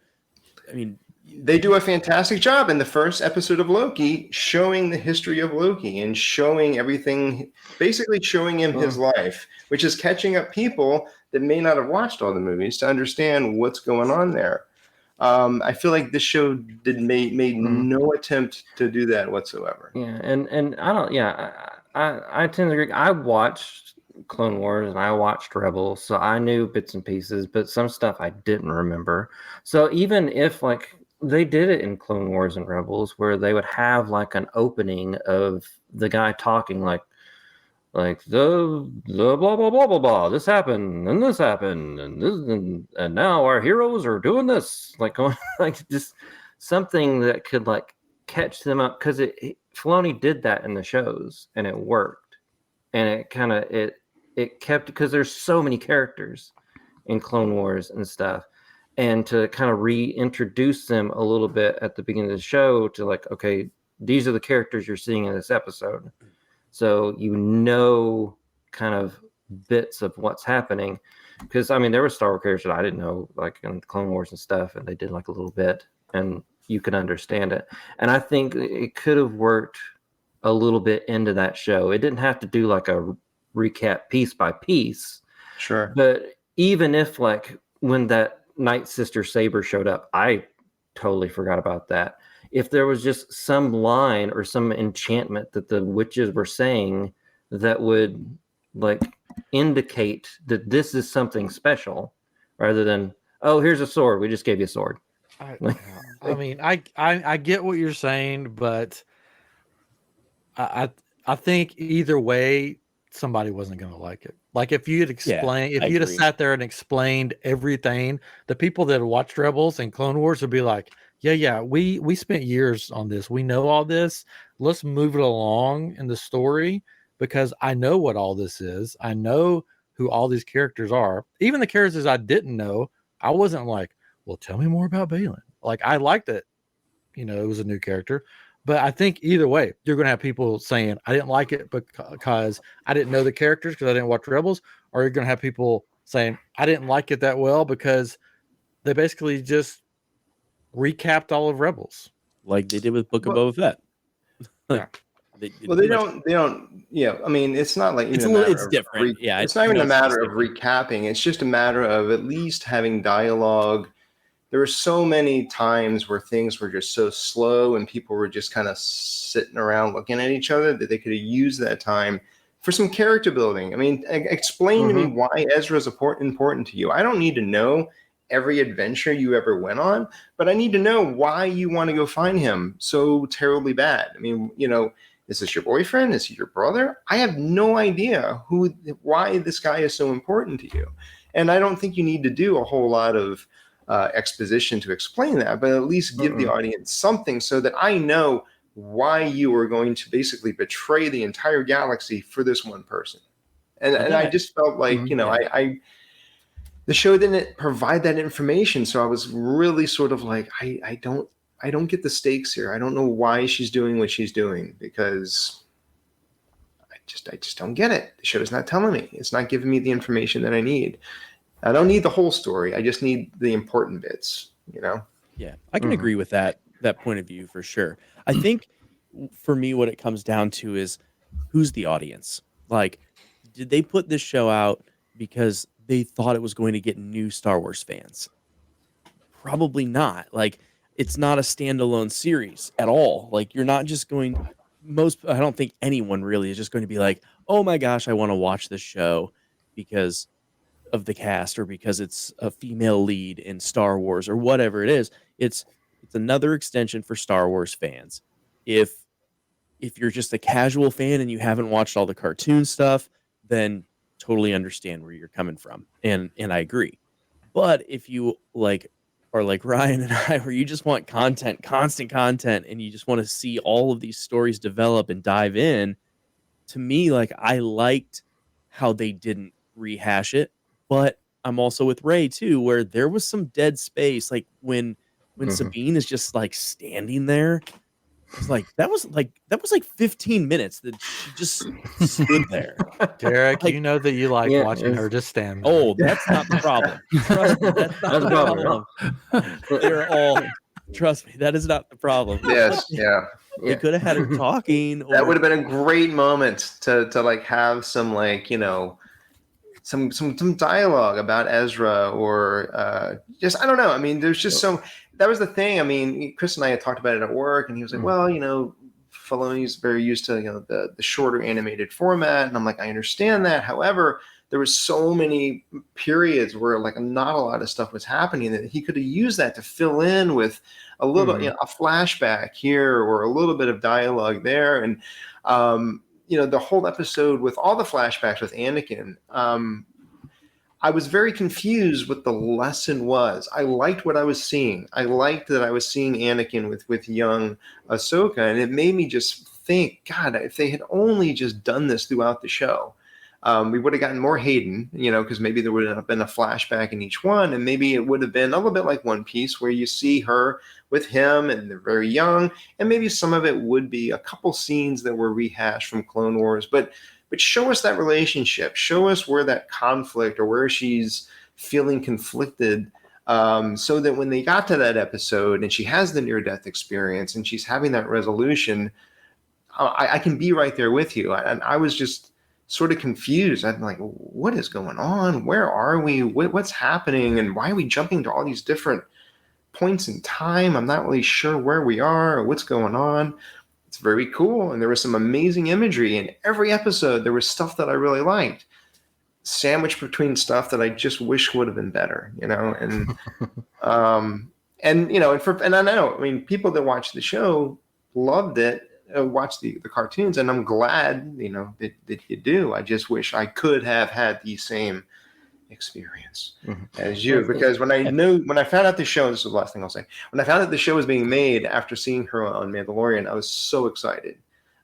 I mean, they do a fantastic job in the first episode of Loki showing the history of Loki and showing everything, basically showing him his life, which is catching up people that may not have watched all the movies to understand what's going on there. I feel like this show made no attempt to do that whatsoever. Yeah, and I don't. Yeah, I tend to agree. I watched Clone Wars and I watched Rebels, so I knew bits and pieces, but some stuff I didn't remember. So even if like they did it in Clone Wars and Rebels, where they would have like an opening of the guy talking like the blah blah blah blah blah, this happened and this happened and this and now our heroes are doing this, like going like just something that could like catch them up, because Filoni did that in the shows and it worked, and it kind of it kept, because there's so many characters in Clone Wars and stuff, and to kind of reintroduce them a little bit at the beginning of the show to like, okay, these are the characters you're seeing in this episode. So kind of bits of what's happening. Because, I mean, there were Star Wars characters that I didn't know, like in Clone Wars and stuff, and they did like a little bit, and you could understand it. And I think it could have worked a little bit into that show. It didn't have to do like a recap piece by piece. Sure. But even if like when that Night Sister Saber showed up, I totally forgot about that. If there was just some line or some enchantment that the witches were saying that would like indicate that this is something special, rather than, oh, here's a sword, we just gave you a sword. I mean, I get what you're saying, but I think either way somebody wasn't going to like it. Like if you had explained, if you'd have sat there and explained everything, the people that watched Rebels and Clone Wars would be like, yeah, we spent years on this. We know all this. Let's move it along in the story, because I know what all this is. I know who all these characters are. Even the characters I didn't know, I wasn't like, well, tell me more about Balin. Like, I liked it. You know, it was a new character. But I think either way, you're going to have people saying, I didn't like it because I didn't know the characters because I didn't watch Rebels. Or you're going to have people saying, I didn't like it that well because they basically just recapped all of Rebels. Like they did with Book of Boba Fett. They don't. Yeah, I mean, it's not like it's different. It's not even a matter of recapping. It's just a matter of at least having dialogue. There were so many times where things were just so slow and people were just kind of sitting around looking at each other, that they could have used that time for some character building. I mean, explain to me why Ezra's important to you. I don't need to know every adventure you ever went on, but I need to know why you want to go find him so terribly bad. I mean, you know, is this your boyfriend? Is he your brother? I have no idea why this guy is so important to you. And I don't think you need to do a whole lot of exposition to explain that, but at least give the audience something so that I know why you are going to basically betray the entire galaxy for this one person. And I just felt like, the show didn't provide that information. So I was really sort of like, I don't get the stakes here. I don't know why she's doing what she's doing, because I just don't get it. The show is not telling me. It's not giving me the information that I need. I don't need the whole story. I just need the important bits, you know? Yeah, I can agree with that point of view for sure. I think for me, what it comes down to is who's the audience? Like, did they put this show out because they thought it was going to get new Star Wars fans? Probably not. Like, it's not a standalone series at all. Like, you're not just going, I don't think anyone really is just going to be like, oh my gosh, I want to watch this show because of the cast or because it's a female lead in Star Wars or whatever it is. It's another extension for Star Wars fans. If you're just a casual fan and you haven't watched all the cartoon stuff, then totally understand where you're coming from. And I agree. But if you are like Ryan and I, where you just want content, constant content, and you just want to see all of these stories develop and dive in, to me, like, I liked how they didn't rehash it. But I'm also with Ray too, where there was some dead space. Like when Sabine is just like standing there, it's like that was like 15 minutes that she just stood there. Derek, like, you know that you like watching her just stand there. Oh, that's not the problem. Trust me, that's not the problem. Trust me, that is not the problem. Yes, yeah. They could have had her talking. Or, That would have been a great moment to like have some like, some dialogue about Ezra, or just, I don't know. I mean, there's just that was the thing. I mean, Chris and I had talked about it at work, and he was like, well, Filoni's very used to the shorter animated format, and I'm like, I understand that. However, there was so many periods where like not a lot of stuff was happening that he could have used that to fill in with a little a flashback here or a little bit of dialogue there, and the whole episode with all the flashbacks with Anakin. I was very confused what the lesson was. I liked what I was seeing. I liked that I was seeing Anakin with young Ahsoka, and it made me just think, God, if they had only just done this throughout the show, we would have gotten more Hayden, because maybe there would have been a flashback in each one, and maybe it would have been a little bit like One Piece, where you see her with him, and they're very young, and maybe some of it would be a couple scenes that were rehashed from Clone Wars, but show us that relationship. Show us where that conflict or where she's feeling conflicted, so that when they got to that episode and she has the near-death experience and she's having that resolution, I can be right there with you. And I was just sort of confused. I'm like, what is going on? Where are we? What's happening? And why are we jumping to all these different points in time? I'm not really sure where we are or what's going on. It's very cool, and there was some amazing imagery in every episode. There was stuff that I really liked, sandwiched between stuff that I just wish would have been better, and and I know, I mean, people that watch the show loved it, watch the cartoons, and I'm glad that you do. I just wish I could have had the same experience as you, because when I found out the show, this is the last thing I'll say, when I found out the show was being made after seeing her on Mandalorian, I was so excited.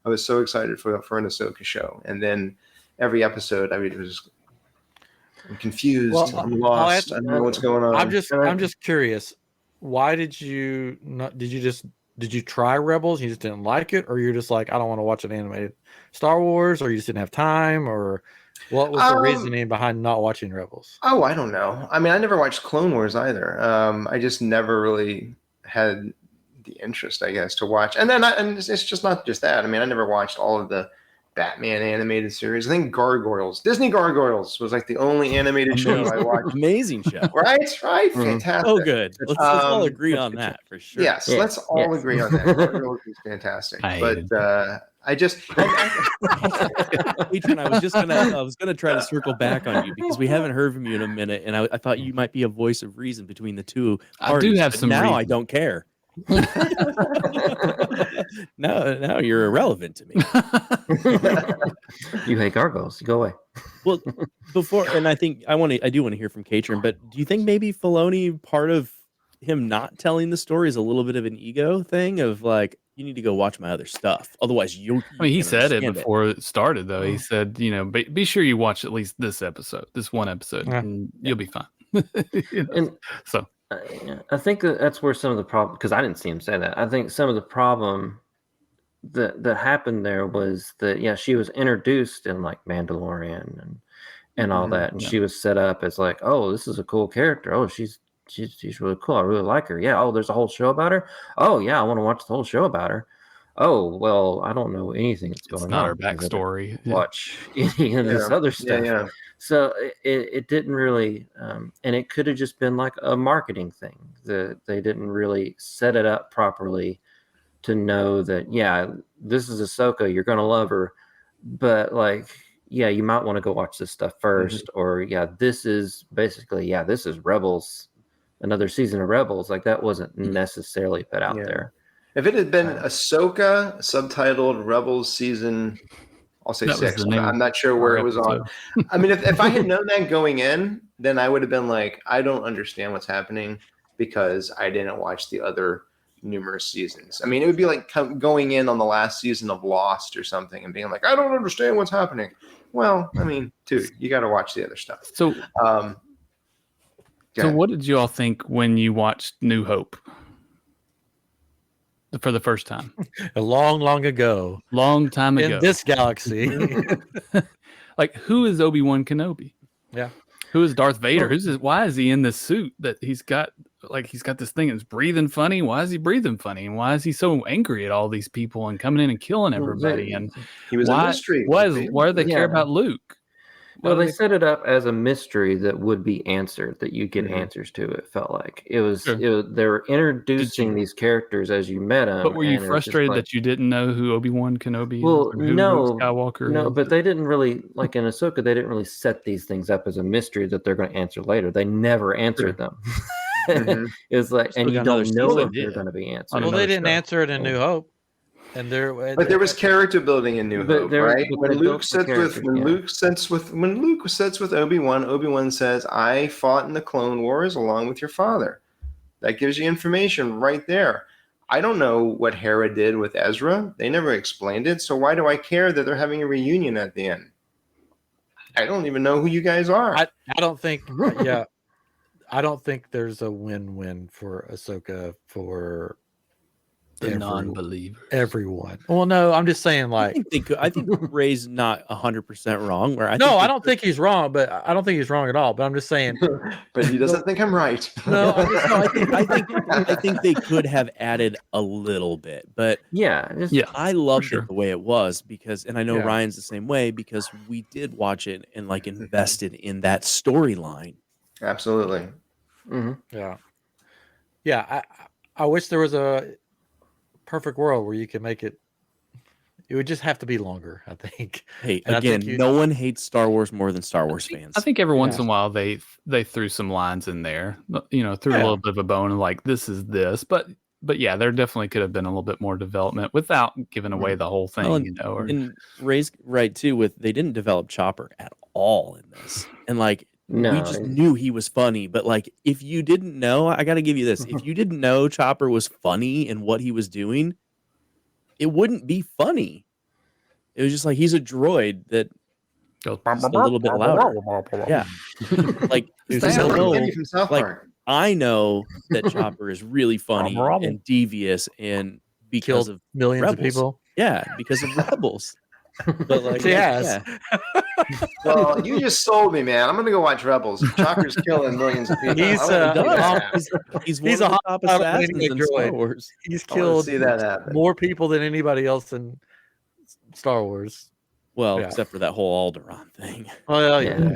I was so excited for an Ahsoka show, and then every episode I'm confused. Well, I'm lost. I don't know what's going on. I'm just curious. Why did you not? Did you try Rebels? You just didn't like it, or you're just like, I don't want to watch an animated Star Wars, or you just didn't have time, or what was the reasoning behind not watching Rebels? Oh, I don't know. I mean, I never watched Clone Wars either. I just never really had the interest, I guess, to watch. And then it's just not just that. I mean, I never watched all of the Batman animated series. I think Disney Gargoyles was like the only animated show I watched. Amazing show. Right? Fantastic. Oh, good. Let's all agree on that for sure. Yes, let's all agree on that. Gargoyles is fantastic. I just Adrian, I was gonna try to circle back on you because we haven't heard from you in a minute, and I thought you might be a voice of reason between the two parties. I do have some now reason. I don't care. now you're irrelevant to me. You hate gargoyles. Go away. Well, and I think I do want to hear from Katrin, but do you think maybe Filoni, part of him not telling the story, is a little bit of an ego thing of like, you need to go watch my other stuff, otherwise you. I mean, he said it before it started, though. He said, be sure you watch at least this one episode, and you'll be fine. And so. I think that's where some of the problem, because I didn't see him say that. I think some of the problem that happened there was that she was introduced in like Mandalorian and all that, and she was set up as like, oh, this is a cool character. Oh, she's really cool. I really like her. Yeah. Oh, there's a whole show about her. Oh yeah, I want to watch the whole show about her. Oh well, I don't know anything that's going on. It's not her backstory. Watch any of this other stuff. Yeah. So it didn't really, and it could have just been like a marketing thing. They didn't really set it up properly to know that, this is Ahsoka, you're going to love her. But like, you might want to go watch this stuff first. Or this is basically, this is Rebels, another season of Rebels. Like that wasn't necessarily put out there. If it had been Ahsoka, subtitled Rebels season, I'll say 6. I'm not sure where it was on. I mean, if I had known that going in, then I would have been like, I don't understand what's happening because I didn't watch the other numerous seasons. I mean, it would be like going in on the last season of Lost or something and being like, I don't understand what's happening. Well, I mean, dude, you got to watch the other stuff. So what did you all think when you watched New Hope? For the first time, a long ago, in this galaxy. Like, who is Obi-Wan Kenobi? Yeah, who is Darth Vader? Why is he in this suit that he's got like he's got this thing and it's breathing funny. Why is he breathing funny? And why is he so angry at all these people and coming in and killing everybody? And he was a mystery. Why do they care about Luke? Well, they set it up as a mystery that would be answered, that you get answers to. It felt like they were introducing these characters as you met them. But were you frustrated that you didn't know who Obi-Wan Kenobi is? Well, or who no, Luke Skywalker no, is? but they didn't really, like in Ahsoka, they didn't really set these things up as a mystery that they're going to answer later. They never answered them. It was like, and you don't know if they're going to be answered. Well, they didn't answer it in New Hope. And but there was character building in New Hope, right? When Luke sits with Obi-Wan, Obi-Wan says, "I fought in the Clone Wars along with your father." That gives you information right there. I don't know what Hera did with Ezra. They never explained it. So why do I care that they're having a reunion at the end? I don't even know who you guys are. I don't think. Yeah, I don't think there's a win-win for Ahsoka for the non-believer. Everyone. Well, no, I'm just saying, like, I think they could. I think Ray's not 100% wrong. I don't think he's wrong, but I don't think he's wrong at all. But I'm just saying. But he doesn't think I'm right. No, I think they could have added a little bit, but I loved it the way it was because, and I know Ryan's the same way because we did watch it and like invested in that storyline. Absolutely. Mm-hmm. Yeah. I wish there was a perfect world where you can make it. It would just have to be longer, I think. Hey, and again, no one hates Star Wars more than Star Wars fans. I think every once in a while they threw some lines in there, threw a little bit of a bone, like this is this, but yeah, there definitely could have been a little bit more development without giving away the whole thing. And Ray's right too. With they didn't develop Chopper at all in this, and like. No, we just knew he was funny, but like if you didn't know, I got to give you this. If you didn't know Chopper was funny and what he was doing, it wouldn't be funny. It was just like he's a droid that goes a little bit louder. Yeah. Like I know that Chopper is really funny and devious and because of millions Rebels. Of people. Yeah, because of Rebels. But like well, you just sold me, man. I'm gonna go watch Rebels. Chopper's killing millions of people. He's a top assassins in Star Wars. He's killed more people than anybody else in Star Wars. Well, except for that whole Alderaan thing. Oh yeah.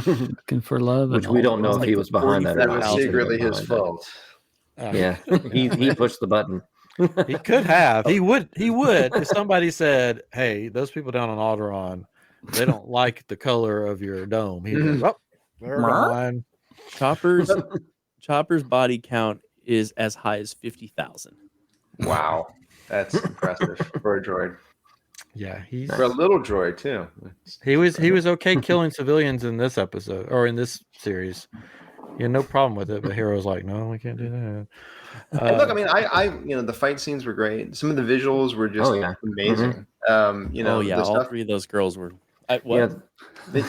Looking for love, which we don't know if he was behind that. That was secretly his fault. Yeah, he pushed the button. He could have. He would. If somebody said, "Hey, those people down on Alderaan, they don't like the color of your dome." He goes, "Oh, they're gone." Chopper's body count is as high as 50,000. Wow, that's impressive for a droid. Yeah, for a little droid too. He was okay killing civilians in this episode or in this series. He had no problem with it, but Hero's like, "No, we can't do that." And look, I mean, I the fight scenes were great. Some of the visuals were just amazing. Mm-hmm. All three of those girls were. The Anakin the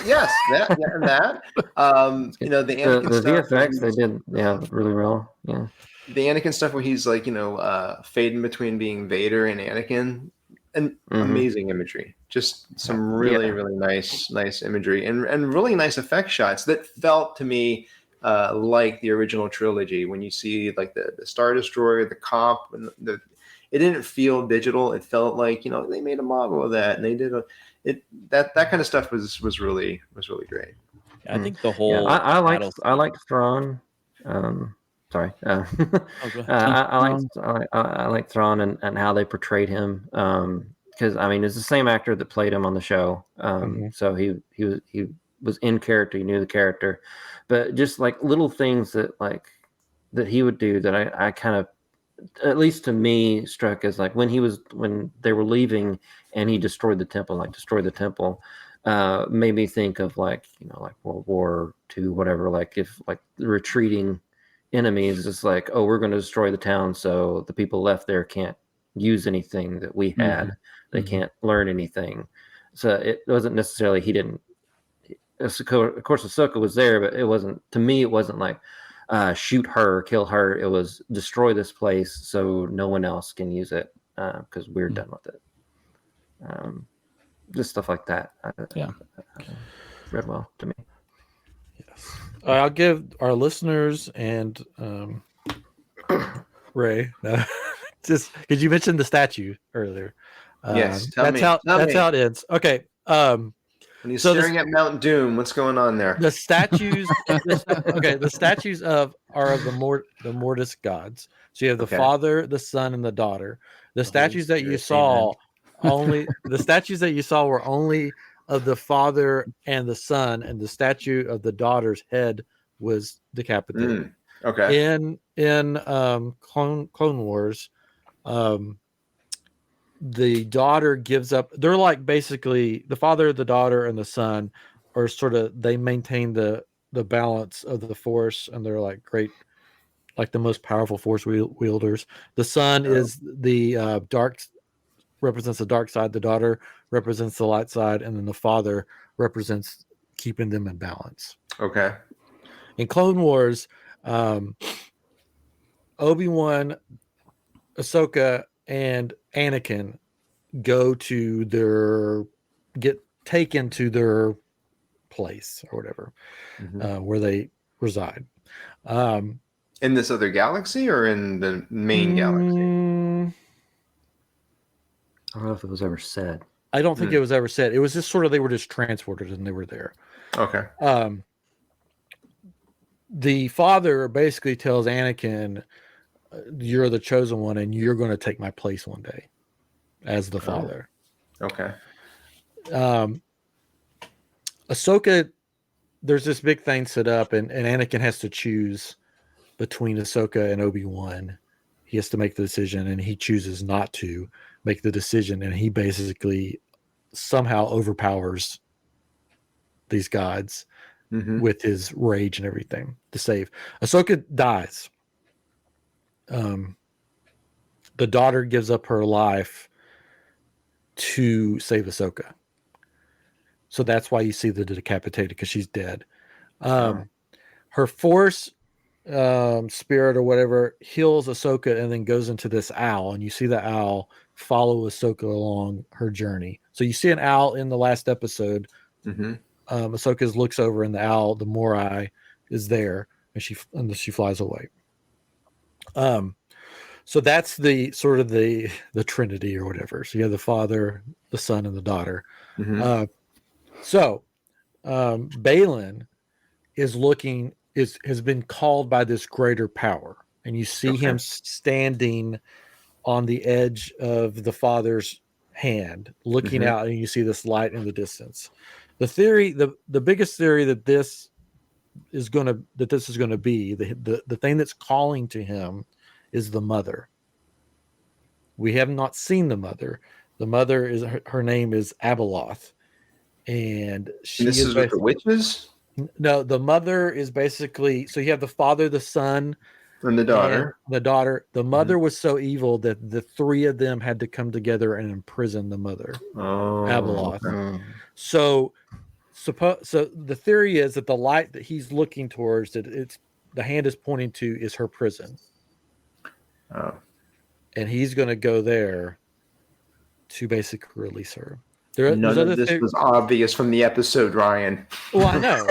stuff. VFX they did, really well. Yeah, the Anakin stuff where he's like, fading between being Vader and Anakin, and amazing imagery. Just some really nice imagery and really nice effect shots that felt to me. Like the original trilogy, when you see like the Star Destroyer, the comp, and it didn't feel digital. It felt like they made a model of that, and they did that kind of stuff was really great. I think the whole I liked Thrawn. Sorry, I like Thrawn and how they portrayed him. Because I mean, it's the same actor that played him on the show. So he was in character. He knew the character. But just like little things that he would do that I kind of, at least to me, struck as like when they were leaving and he destroyed the temple, made me think of like World War II, whatever. Like if like the retreating enemies, it's like, oh, we're going to destroy the town, so the people left there can't use anything that we had. They can't learn anything. So it wasn't necessarily he didn't. Of course, Ahsoka was there, but it wasn't. To me, it wasn't like shoot her, kill her. It was destroy this place so no one else can use it because we're done with it. Just stuff like that. Read well to me. Yes. I'll give our listeners and Ray just because you mentioned the statue earlier. Yes, that's how it ends. Okay. When he's staring at Mount Doom, what's going on there? The statues. The statues are of the Mortis gods. So you have the Father, the Son, and the Daughter. The statues that you saw the statues that you saw were only of the Father and the Son, and the statue of the Daughter's head was decapitated. Okay. In Clone Wars, the daughter gives up. They're like basically the father, the daughter, and the son are sort of, they maintain the balance of the force, and they're like great, like the most powerful force wielders. The son is the dark, represents the dark side. The daughter represents the light side, and then the father represents keeping them in balance. Okay. In Clone Wars, Obi-Wan, Ahsoka, and Anakin get taken to their place or whatever, where they reside. In this other galaxy or in the main galaxy? I don't know if it was ever said. I don't think it was ever said. It was just sort of, they were just transported and they were there. Okay. The father basically tells Anakin, you're the chosen one and you're going to take my place one day as the father. Okay. Ahsoka, there's this big thing set up, and Anakin has to choose between Ahsoka and Obi-Wan. He has to make the decision, and he chooses not to make the decision, and he basically somehow overpowers these gods with his rage and everything to save. Ahsoka dies. The daughter gives up her life to save Ahsoka. So that's why you see the decapitated, because she's dead. Her force spirit or whatever heals Ahsoka and then goes into this owl, and you see the owl follow Ahsoka along her journey. So you see an owl in the last episode. Ahsoka looks over, and the owl, the Morai, is there, and she flies away. So that's the sort of the Trinity or whatever. So you have the Father, the Son, and the Daughter. Balin has been called by this greater power, and you see him standing on the edge of the Father's hand, looking out, and you see this light in the distance. The theory, the biggest theory that this is going to be the thing that's calling to him is the mother. We have not seen the mother. The mother is her name is Abeloth, and this is with the witches. No, the mother is basically, so you have the father, the son, and the daughter. The mother was so evil that the three of them had to come together and imprison the mother, Abeloth. So the theory is that the light that he's looking towards, that the hand is pointing to, is her prison. And he's going to go there to basically release her. None of this was obvious from the episode, Ryan. Well, I know.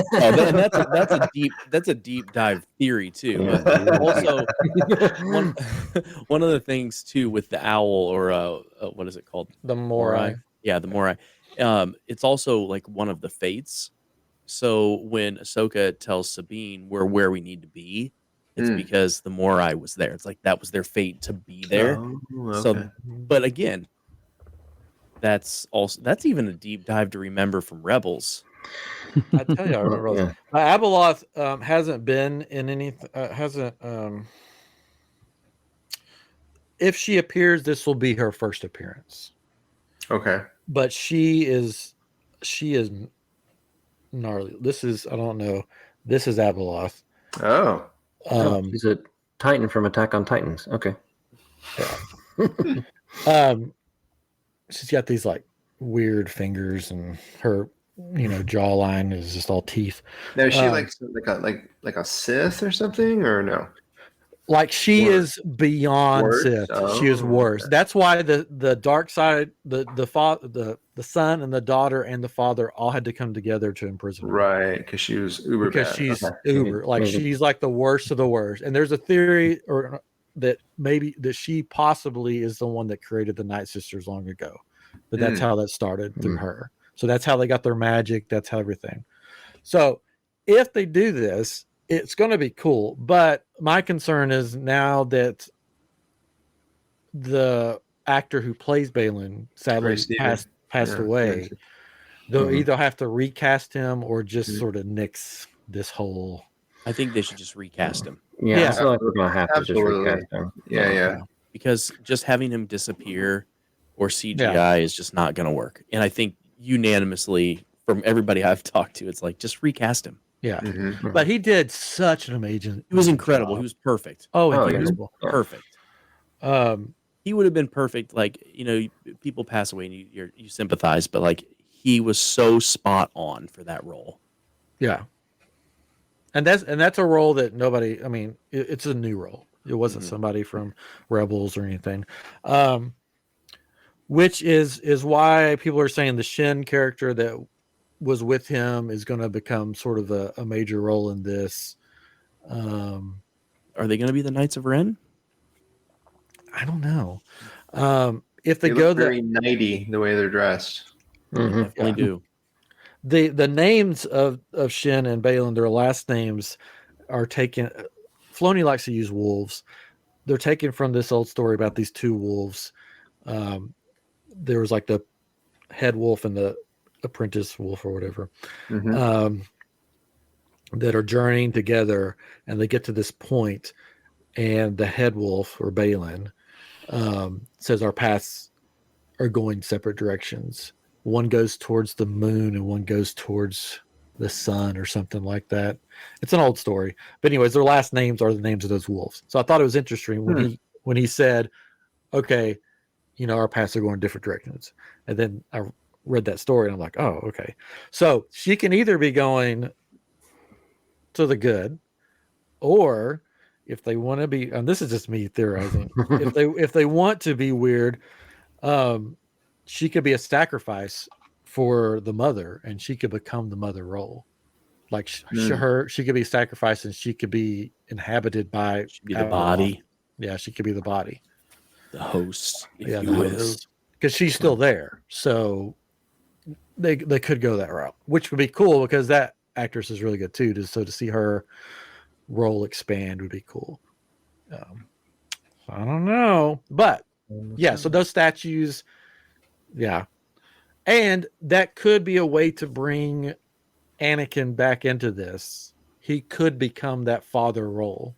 That's a deep dive theory too. But also, one of the things too with the owl, or what is it called? The Morai. Yeah, the Morai. It's also like one of the fates. So when Ahsoka tells Sabine we're where we need to be, it's because the Morai was there. It's like that was their fate to be there. So, but again, that's even a deep dive to remember from Rebels. I tell you, I remember. Abeloth hasn't been in anything. If she appears, this will be her first appearance. Okay. But she is gnarly. I don't know. This is Abeloth. Oh. He's a Titan from Attack on Titans. Okay. Yeah. She's got these like weird fingers, and her, jawline is just all teeth. Now, is she like a Sith or something, or no? Like she Worse. is beyond Worse? Sith. She is Oh, worse. okay. That's why the dark side, the son and the daughter and the father all had to come together to imprison her. Right, because she was uber Because bad. she's Okay. uber, like she's like the worst of the worst. And there's a theory or that maybe that she possibly is the one that created the Night Sisters long ago. But that's how that started through her. So that's how they got their magic. That's how everything. So if they do this, it's going to be cool. But my concern is now that the actor who plays Balin sadly passed away, they'll either have to recast him or just sort of nix this whole. I think they should just recast him. Yeah, I feel like we're going to have to just Absolutely. recast him. Yeah. Because just having him disappear or CGI is just not going to work. And I think unanimously from everybody I've talked to, it's like, just recast him. Yeah. But he did such an amazing. He was incredible. job. He was perfect. Oh, he was incredible. perfect. He would have been perfect. Like, you know, people pass away and you sympathize, but like he was so spot on for that role. Yeah. And that's a role that nobody, I mean, it's a new role. It wasn't somebody from Rebels or anything. Which is why people are saying the Shin character that was with him is going to become sort of a major role in this. Are they going to be the Knights of Ren? I don't know. If they look very knighty the way they're dressed. They definitely do. The names of Shin and Balin, their last names are taken. Filoni likes to use wolves. They're taken from this old story about these two wolves. There was like the head wolf and the apprentice wolf or whatever, that are journeying together, and they get to this point, and the head wolf or Balin says our paths are going separate directions. One goes towards the moon and one goes towards the sun or something like that. It's an old story. But anyways, their last names are the names of those wolves. So I thought it was interesting when he said, okay, you know, our paths are going different directions. And then I read that story and I'm like, oh, okay. So she can either be going to the good, or if they want to be, and this is just me theorizing, if they want to be weird, she could be a sacrifice for the mother, and she could become the mother role. Like she could be sacrificed, and she could be inhabited by the body. Yeah, she could be the body, the host. Yeah, because she's still there. So they could go that route, which would be cool because that actress is really good too. So to see her role expand would be cool. I don't know, but yeah. So those statues. Yeah. And that could be a way to bring Anakin back into this. He could become that father role,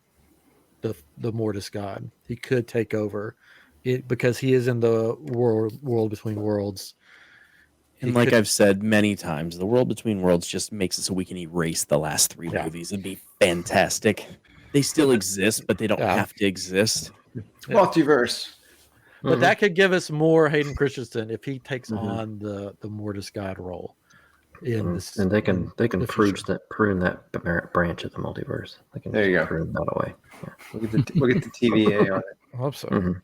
the Mortis God. He could take over it because he is in the world between worlds. And like I've said many times, the world between worlds just makes it so we can erase the last 3 movies. It'd be fantastic. They still exist, but they don't have to exist. Multiverse. But that could give us more Hayden Christensen if he takes on the Mortis God role in this. And they can prune that branch of the multiverse. They can prune that away. Yeah. We'll get the TVA on it. I hope so.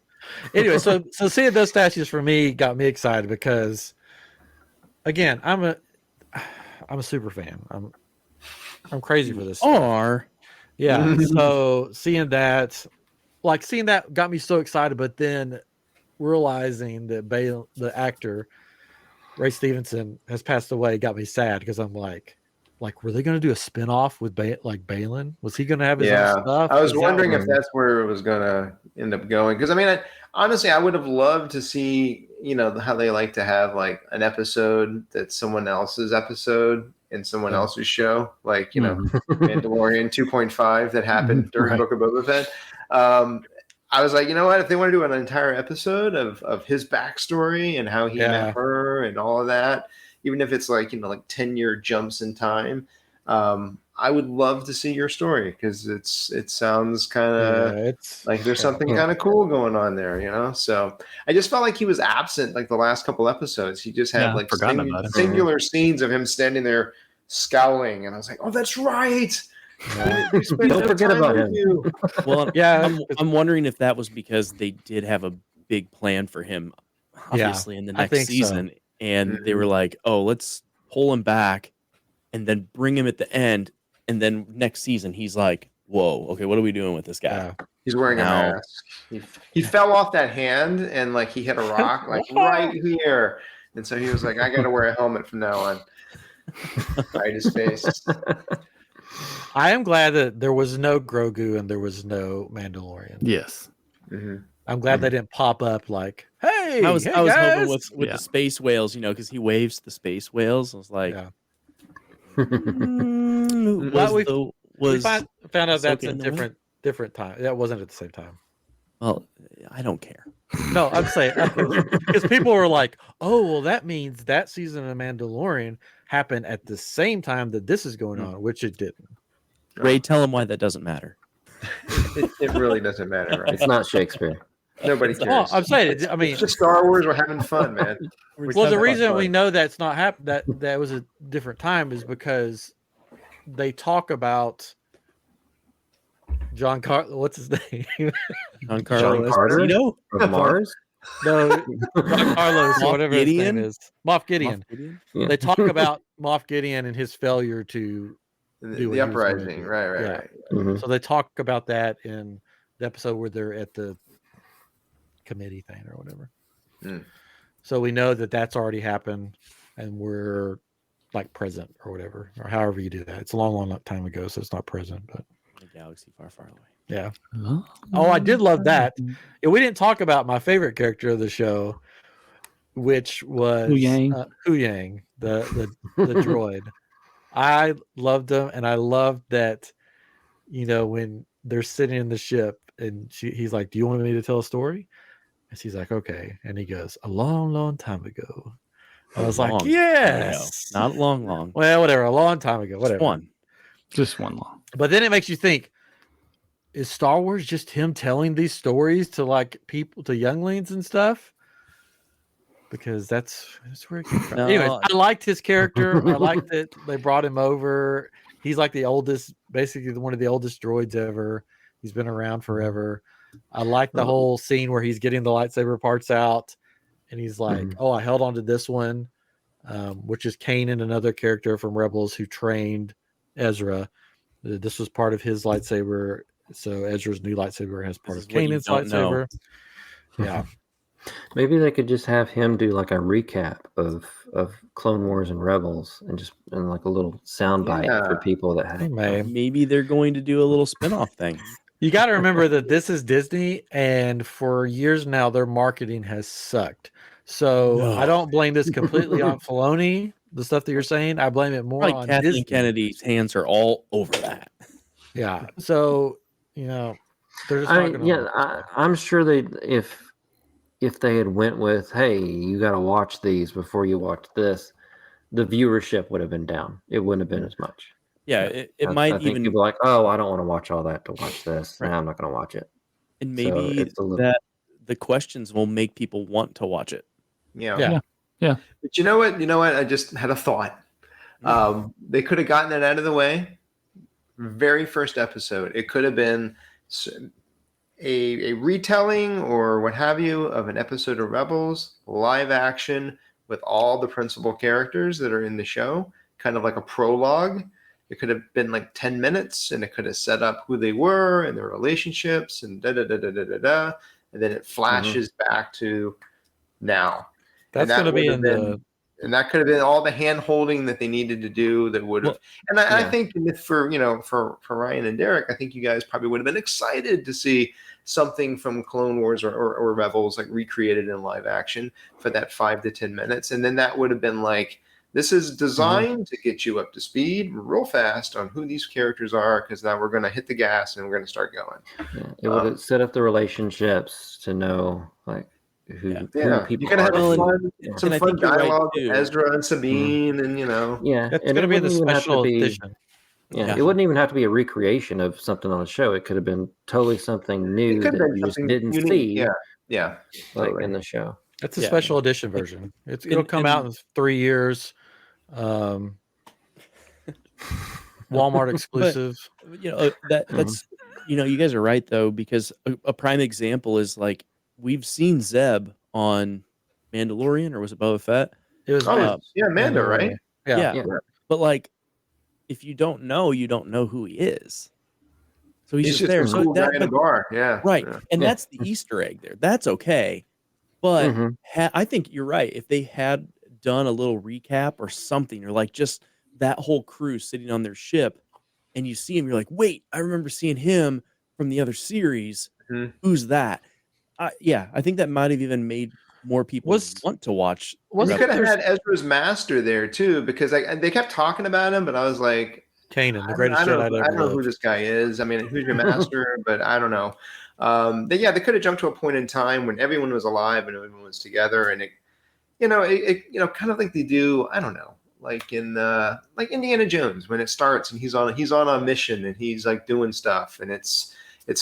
Anyway, so seeing those statues for me got me excited because, again, I'm a super fan. I'm crazy for this. Yeah. So seeing that got me so excited, but then realizing that the actor Ray Stevenson has passed away got me sad because I'm like, were they going to do a spinoff with Balin? Was he going to have his own stuff? I was wondering if that's where it was going to end up going. Because I mean, honestly, I would have loved to see, you know, how they like to have like an episode that's someone else's episode in someone else's show, like, you know, Mandalorian 2.5 that happened during Book of Boba Fett. I was like, you know what? If they want to do an entire episode of his backstory and how he met her and all of that, even if it's like, you know, like 10-year jumps in time, I would love to see your story because it sounds kind of like there's something kind of cool going on there, you know? So I just felt like he was absent like the last couple episodes. He just had like singular scenes of him standing there scowling. And I was like, oh, that's right. Don't forget about him. Well, Yeah, I'm wondering if that was because they did have a big plan for him, obviously, in the I next think so. season, and they were like, "Oh, let's pull him back, and then bring him at the end, and then next season he's like, whoa, okay, what are we doing with this guy?" Yeah. He's wearing a mask. He fell off that hand and like he hit a rock like right here, and so he was like, "I got to wear a helmet from now on." Hide his face. I am glad that there was no Grogu and there was no Mandalorian. Yes. I'm glad they didn't pop up like, "Hey, I was hey hoping guys!" with the space whales, because he waves to the space whales. I was like, we found out that's Ahsoka a in the way? different time. That wasn't at the same time. Well, I don't care. No, I'm saying because people were like, "Oh, well, that means that season of Mandalorian happened at the same time that this is going on," which it didn't. Ray, tell him why that doesn't matter. It really doesn't matter, right? It's not Shakespeare. Nobody cares. I'm saying it. I mean, it's just Star Wars. We're having fun, man. Well, the reason we know that's not that was a different time is because they talk about what's his name? John Carter Esposito of Mars? No, John Carlos, whatever his name is. Moff Gideon. Yeah. They talk about Moff Gideon and his failure to do the uprising. Right. Mhm. So they talk about that in the episode where they're at the committee thing or whatever. So we know that that's already happened and we're like present or whatever, or however you do that. It's a long time ago, so it's not present, but a galaxy far, far away. Yeah. Oh, I did love that. Yeah, we didn't talk about my favorite character of the show, which was Huyang, the droid. I loved him, and I loved that, when they're sitting in the ship and he's like, "Do you want me to tell a story?" And she's like, "Okay." And he goes, "A long, long time ago." I was like, "Yes." Not long. Well, whatever. A long time ago. Whatever. Just one long. But then it makes you think, is Star Wars just him telling these stories to like people, to younglings and stuff? Because that's where it came from. No. Anyways, I liked his character. I liked that they brought him over. He's like the oldest, basically one of the oldest droids ever. He's been around forever. I like the whole scene where he's getting the lightsaber parts out and he's like, "Oh, I held on to this one," which is Kanan, another character from Rebels who trained Ezra. This was part of his lightsaber. So Ezra's new lightsaber has part of Kanan's lightsaber. Yeah. Maybe they could just have him do like a recap of Clone Wars and Rebels and like a little soundbite for people that have. Maybe they're going to do a little spinoff thing. You got to remember that this is Disney, and for years now, their marketing has sucked. So I don't blame this completely on Filoni, the stuff that you're saying. I blame it more on Kathleen Disney. Kennedy's hands are all over that. Yeah. So, they're just I'm sure if they had went with, "Hey, you got to watch these before you watch this," the viewership would have been down. It wouldn't have been as much. Yeah, it might think even people like, "Oh, I don't want to watch all that to watch this. Right. I'm not going to watch it." And maybe that the questions will make people want to watch it. Yeah. But you know what? I just had a thought. They could have gotten it out of the way. Very first episode, it could have been a retelling or what have you of an episode of Rebels, live action with all the principal characters that are in the show, kind of like a prologue. It could have been like 10 minutes and it could have set up who they were and their relationships and da-da-da-da-da-da. And then it flashes back to now. That's going to be in and that could have been all the hand holding that they needed to do that would have. I think for Ryan and Derek, I think you guys probably would have been excited to see something from Clone Wars or Rebels like recreated in live action for that 5 to 10 minutes. And then that would have been like, this is designed to get you up to speed real fast on who these characters are, because now we're going to hit the gas and we're going to start going. Yeah, it would have set up the relationships to know like who people you're going to have some fun dialogue with Ezra and Sabine and that's going to be the special edition. Yeah, it wouldn't even have to be a recreation of something on the show. It could have been totally something new that you just didn't see. Yeah, like in the show. It's a special edition version. It'll come out in 3 years. Walmart exclusive. That's you guys are right though, because a prime example is like we've seen Zeb on Mandalorian, or was it Boba Fett? It was Mando, right? Yeah. But like, if you don't know, you don't know who he is. So he's just a there. cool guy in a bar. Yeah. Right. Yeah. And that's the Easter egg there. That's okay. But Mhm. I think you're right. If they had done a little recap or something, or like just that whole crew sitting on their ship and you see him, you're like, wait, I remember seeing him from the other series. Mhm. Who's that? I think that might have even made more people want to watch. You could have had Ezra's master there too, because they kept talking about him, but I was like, Kanan, the greatest I don't Jedi ever know who lived. this guy is. I mean, who's your master? But I don't know. They could have jumped to a point in time when everyone was alive and everyone was together, and it kind of like they do. I don't know, like in like Indiana Jones, when it starts and he's on a mission and he's like doing stuff, and it's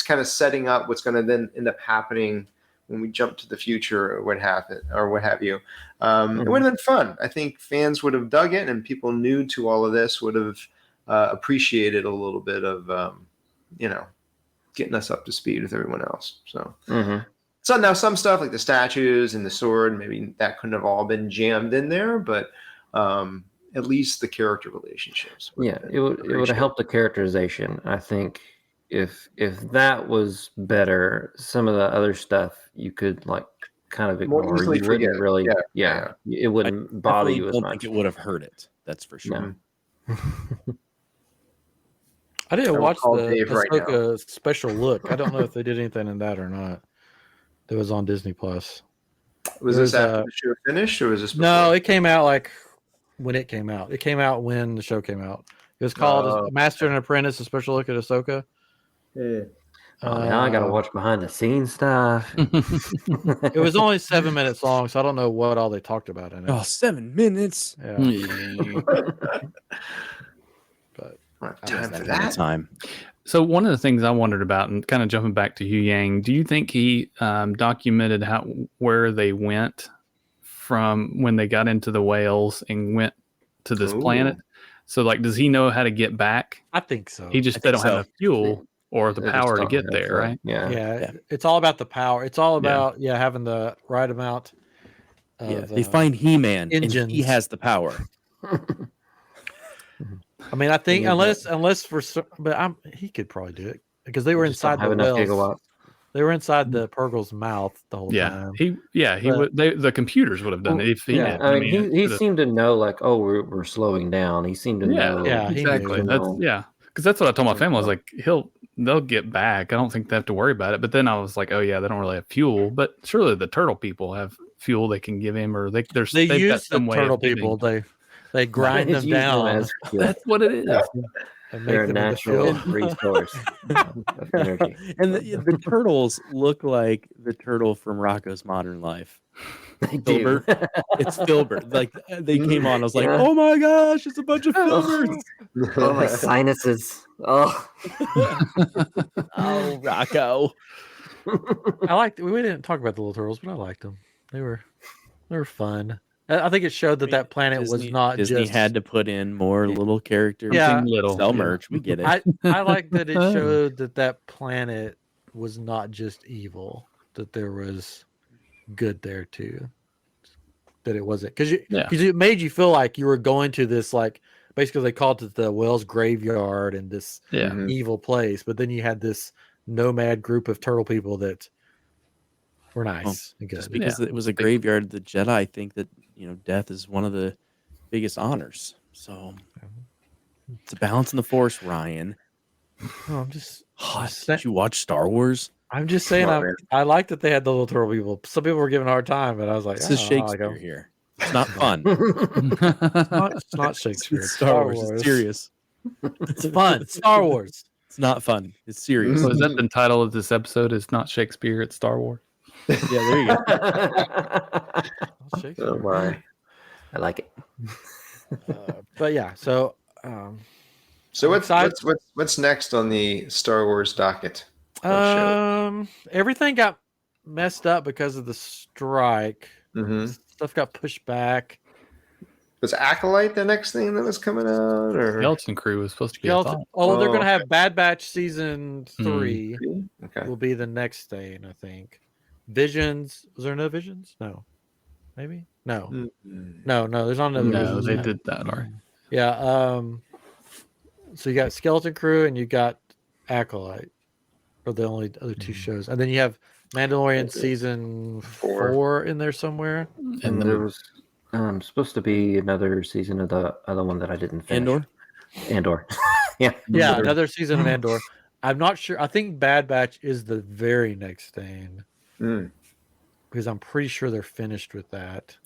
kind of setting up what's going to then end up happening when we jump to the future or what have you. It would have been fun. I think fans would have dug it, and people new to all of this would have appreciated a little bit of getting us up to speed with everyone else. So so now some stuff like the statues and the sword, maybe that couldn't have all been jammed in there, but at least the character relationships. It would have helped the characterization. I think if that was better, some of the other stuff you could like kind of ignore. More easily You wouldn't forget. really, Yeah. it wouldn't bother you as don't much. think it would have hurt it. That's for sure. No. I didn't watch call the Dave right Ahsoka special look. I don't know if they did anything in that or not. That was on Disney Plus. Was this after the show finished, or was this before? No, it came out like when it came out. It came out when the show came out. It was called Master and Apprentice, a special look at Ahsoka. Yeah. Now I gotta watch behind the scenes stuff. It was only 7 minutes long, so I don't know what all they talked about in it. Oh, 7 minutes. Yeah. But time for that. Time. So one of the things I wondered about, and kind of jumping back to Hu Yang, do you think he documented where they went from when they got into the whales and went to this planet? So, like, does he know how to get back? I think so. They don't have the fuel or the power to get there, right? Yeah. It's all about the power. It's all about having the right amount. They find He-Man, engines. and he has the power. I mean, I think unless for but he could probably do it because they were inside the wells. They were inside the Purgle's mouth the whole time. The computers would have done it if he did. I mean, he seemed to know, like, oh, we're slowing down. He seemed to know. Yeah, exactly. Because that's what I told my family. I was like, they'll get back. I don't think they have to worry about it. But then I was like, oh yeah, they don't really have fuel. But surely the turtle people have fuel they can give him, or they've got some way turtle of giving. people. They grind them down. That's what it is. And they're a natural resource of energy. And the turtles look like the turtle from Rocco's Modern Life. Filbert. It's Filbert. Like, they came on, I was like, oh my gosh, it's a bunch of Filberts. Oh, my sinuses. Oh, Rocco. We didn't talk about the little turtles, but I liked them. They were fun. I think it showed that planet was not Disney just had to put in more little characters. Little sell merch. We get it. I like that it showed that planet was not just evil, that there was good there too. That it wasn't because it made you feel like you were going to this, like, basically they called it the Wells Graveyard and this evil place, but then you had this nomad group of turtle people that were nice and good. Just because it was a graveyard, the Jedi think that death is one of the biggest honors. So it's a balance in the Force, Ryan. Oh, I'm just did you watch Star Wars? I'm just saying, I like that they had the little turtle people. Some people were giving a hard time, but I was like, this is Shakespeare here. It's not fun. It's not Shakespeare. It's Star Wars. It's serious. It's fun. Star Wars. It's not fun. It's serious. So is that the title of this episode? It's not Shakespeare. It's Star Wars. Yeah, there you go. Oh my, I like it. But yeah, so what's next on the Star Wars docket? Everything got messed up because of the strike. Stuff got pushed back. Was Acolyte the next thing that was coming out? Or Skeleton Crew was supposed to be. Skeleton. Oh, they're going to have okay. Bad Batch season 3 Okay. will be the next thing, I think. Visions. Was there no Visions? No. Maybe? No. No, there's not another No, Visions they yet. did that already. Yeah. So you got Skeleton Crew and you got Acolyte are the only other two shows. And then you have Mandalorian season 4 in there somewhere. And there was supposed to be another season of the other one that I didn't finish. Andor. Yeah. Yeah, another season of Andor. I'm not sure. I think Bad Batch is the very next thing. Because I'm pretty sure they're finished with that.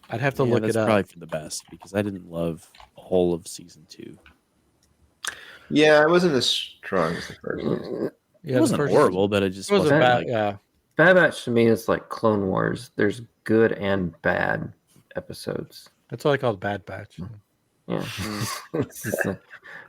I'd have to look it up. That's probably for the best because I didn't love all of season 2. Yeah, it wasn't as strong as the first season. Yeah, it wasn't horrible, but it just wasn't bad. like, yeah. Bad Batch to me is like Clone Wars. There's good and bad episodes. That's why I call it Bad Batch. Yeah. It's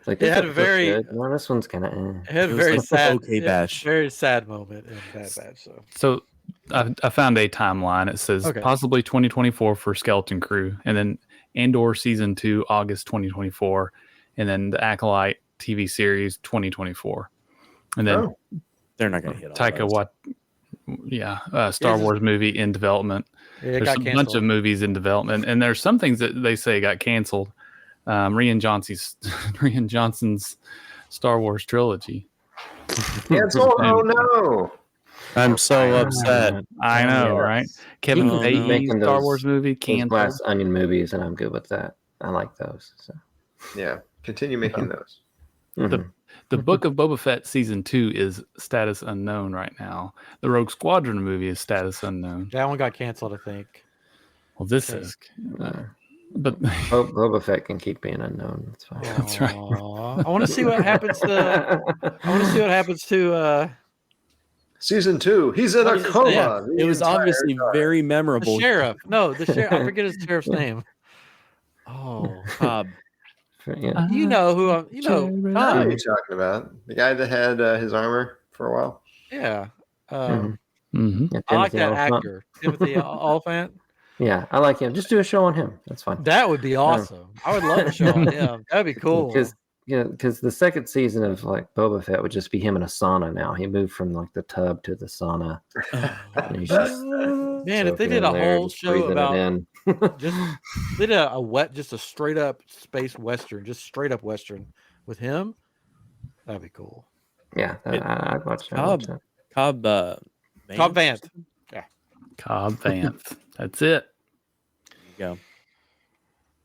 like it had a very good. Well, this one's kind of it had a very sad Batch. Very sad moment in Bad Batch. So I found a timeline. It says possibly 2024 for Skeleton Crew, and then Andor season 2 August 2024, and then the Acolyte TV series 2024, and then they're not going to hit all Taika those. Star Wars movie in development. There's a bunch of movies in development, and there's some things that they say got canceled. Rian Johnson's Star Wars trilogy. Cancel? Oh no! I'm so upset. I know, right? Kevin Feige Star Wars movie canceled. Glass Onion movies, and I'm good with that. I like those. So. Yeah, continue making those. The Book of Boba Fett season 2 is status unknown right now. The Rogue Squadron movie is status unknown. That one got canceled, I think. Well, this is, but Boba Fett can keep being unknown. That's fine. That's right. I want to see what happens to. I want to see what happens to. Season 2. He's in a coma. It was obviously very memorable. The sheriff. No, the sheriff. I forget his sheriff's name. Oh, Cobb. You know who I'm. You know, who are you talking about? The guy that had his armor for a while. Yeah. Yeah, I like that Oliphant. actor, Timothy Oliphant. Yeah, I like him. Just do a show on him. That's fine. That would be awesome. I would love a show on him. That'd be cool. Because the second season of like Boba Fett would just be him in a sauna now. He moved from like the tub to the sauna. Man, if they did a whole show about they did just a straight up space western, just straight up western with him, that'd be cool. Yeah, I'd watch that. Cobb Vanth. Yeah. Cobb Vanth. That's it. There you go.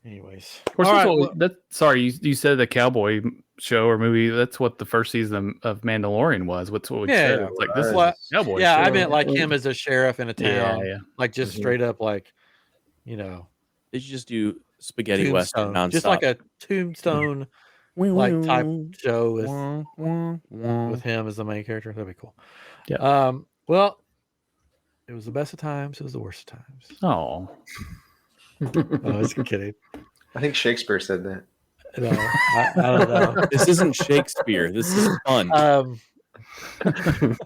Anyways, you said the cowboy show or movie. That's what the first season of Mandalorian was. What's what we said? It's like this is cowboy. Yeah, show. I meant like him as a sheriff in a town. Yeah. Like just straight up, like They should just do spaghetti western nonstop. Just like a Tombstone like type show with him as the main character. That'd be cool. Yeah. Well, it was the best of times. It was the worst of times. Oh. I was kidding. I think Shakespeare said that. No, I don't know. This isn't Shakespeare. This is fun.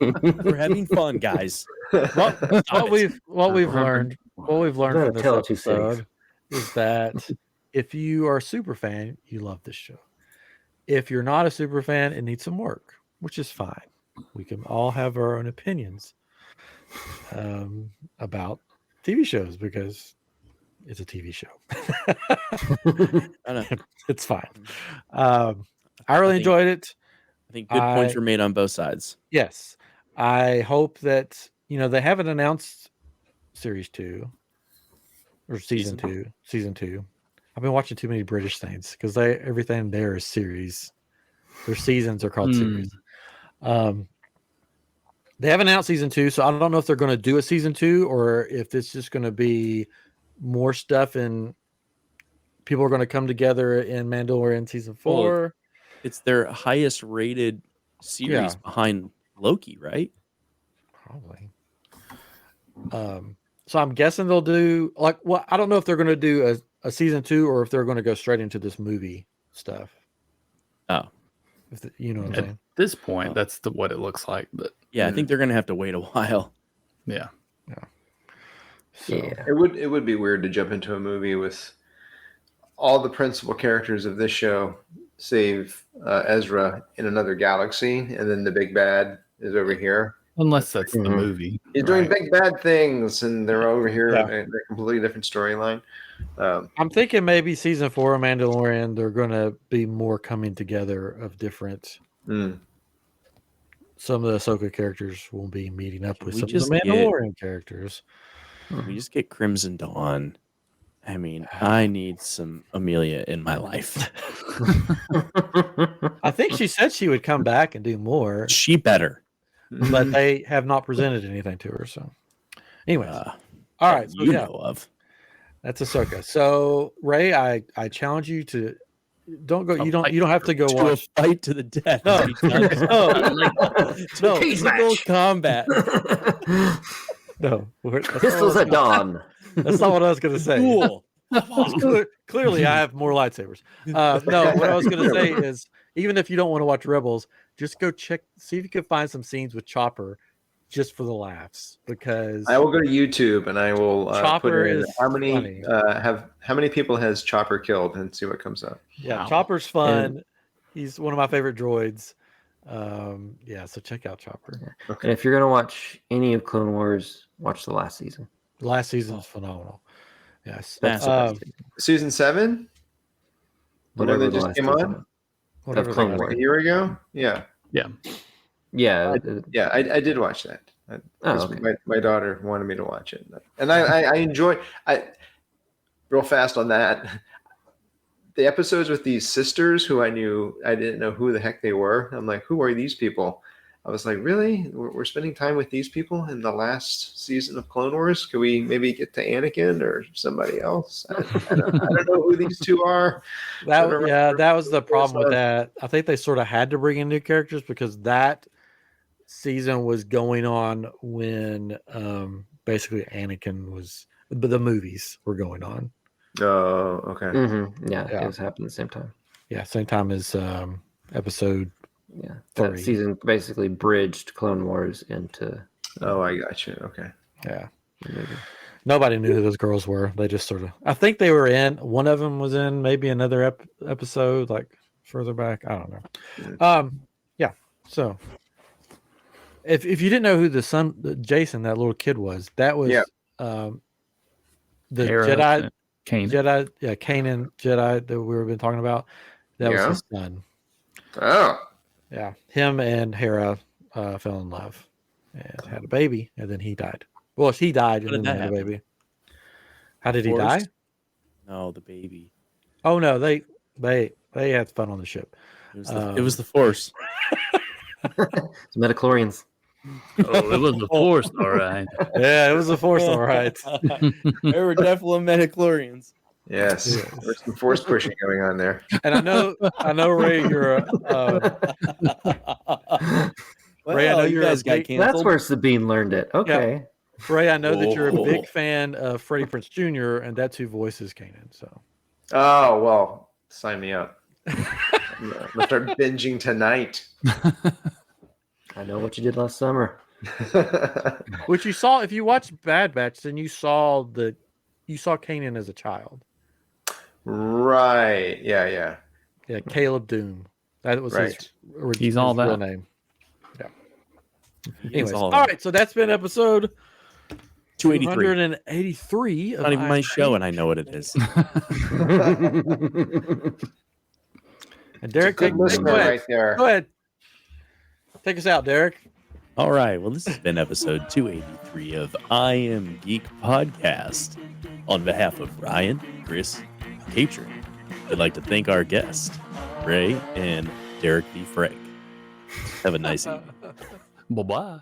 We're having fun, guys. What we've learned from this episode is that if you are a super fan, you love this show. If you're not a super fan, it needs some work, which is fine. We can all have our own opinions about TV shows because it's a TV show. It's fine. I really enjoyed it. I think good points were made on both sides. Yes. I hope that, they haven't announced series 2 or season 2. I've been watching too many British things because everything there is series. Their seasons are called series. They haven't announced season 2, so I don't know if they're going to do a season 2 or if it's just going to be more stuff and people are going to come together in Mandalorian season 4. Well, it's their highest rated series behind Loki, right? Probably. So I'm guessing they'll do I don't know if they're going to do a season 2 or if they're going to go straight into this movie stuff. Oh, you know what I'm saying? At this point, that's what it looks like. But yeah, I think they're going to have to wait a while. Yeah. So, It would be weird to jump into a movie with all the principal characters of this show, save Ezra, in another galaxy, and then the big bad is over here. Unless that's the movie. He's doing big bad things, and they're over here in a completely different storyline. I'm thinking maybe season 4 of Mandalorian, they're going to be more coming together of different. Some of the Ahsoka characters will be meeting up with some of the Mandalorian characters. We just get Crimson Dawn. I mean, I need some Amelia in my life. I think she said she would come back and do more. She better. But they have not presented anything to her. So, anyways, all right. So, know of. That's Ahsoka. So, Ray, I challenge you to don't go. You don't have to go watch a fight to the death. No, physical combat. No, pistols at dawn. That's not what I was going to say. Cool. Clearly, I have more lightsabers. No, what I was going to say is, even if you don't want to watch Rebels, just go see if you can find some scenes with Chopper, just for the laughs. Because I will go to YouTube and I will Chopper put in is how many people has Chopper killed and see what comes up. Yeah, Chopper's fun. He's one of my favorite droids. So check out Chopper. Okay. And if you're gonna watch any of Clone Wars, watch the last season. The last season's phenomenal. Yes. Season 7? Whatever that just came on? Of Clone Wars. A year ago? Yeah. I did watch that. My daughter wanted me to watch it. And I enjoy real fast on that. The episodes with these sisters who I didn't know who the heck they were. I'm like, who are these people? I was like, really? We're spending time with these people in the last season of Clone Wars? Could we maybe get to Anakin or somebody else? I don't know who these two are. That was the problem with that. I think they sort of had to bring in new characters because that season was going on when basically Anakin was, but the movies were going on. Oh, okay. Mm-hmm. Yeah, it was happening at the same time. Yeah, same time as episode. Yeah, that season basically bridged Clone Wars into. Oh, I got you. Okay. Yeah. Nobody knew who those girls were. They just sort of. I think they were in. One of them was in maybe another episode, like further back. I don't know. Yeah. So, if you didn't know who Jason, that little kid was, that was the Jedi. Kanan. Kanan Jedi that we've been talking about. That was his son. Oh. Yeah. Him and Hera fell in love and had a baby, and then he died. Well, she died and then they had a baby. How did he die? No, the baby. Oh no, they had fun on the ship. It was the Force. It's midichlorians. Oh, it was the Force, all right. Yeah, it was the Force, all right. There were definitely midichlorians. Yes, there's some force pushing going on there. And I know, Ray, you're Ray. I know you guys got canceled. That's where Sabine learned it. Okay, yeah. Ray, I know that you're a big fan of Freddie Prinze Jr., and that's who voices Kanan. So, oh well, sign me up. I'm gonna start binging tonight. I know what you did last summer. Which you saw if you watched Bad Batch, then you saw Kanan as a child. Right. Yeah. Yeah, Caleb Doom. That was his all real that name. Yeah. Anyways, all right. So that's been episode 283. Not even my show, and I know what it is. And Derek, good listener right there. Go ahead. Take us out, Derek. All right. Well, this has been episode 283 of I Am Geek Podcast. On behalf of Ryan, Chris, Katrin, I'd like to thank our guests, Ray and Derek B. Frank. Have a nice evening. Bye-bye.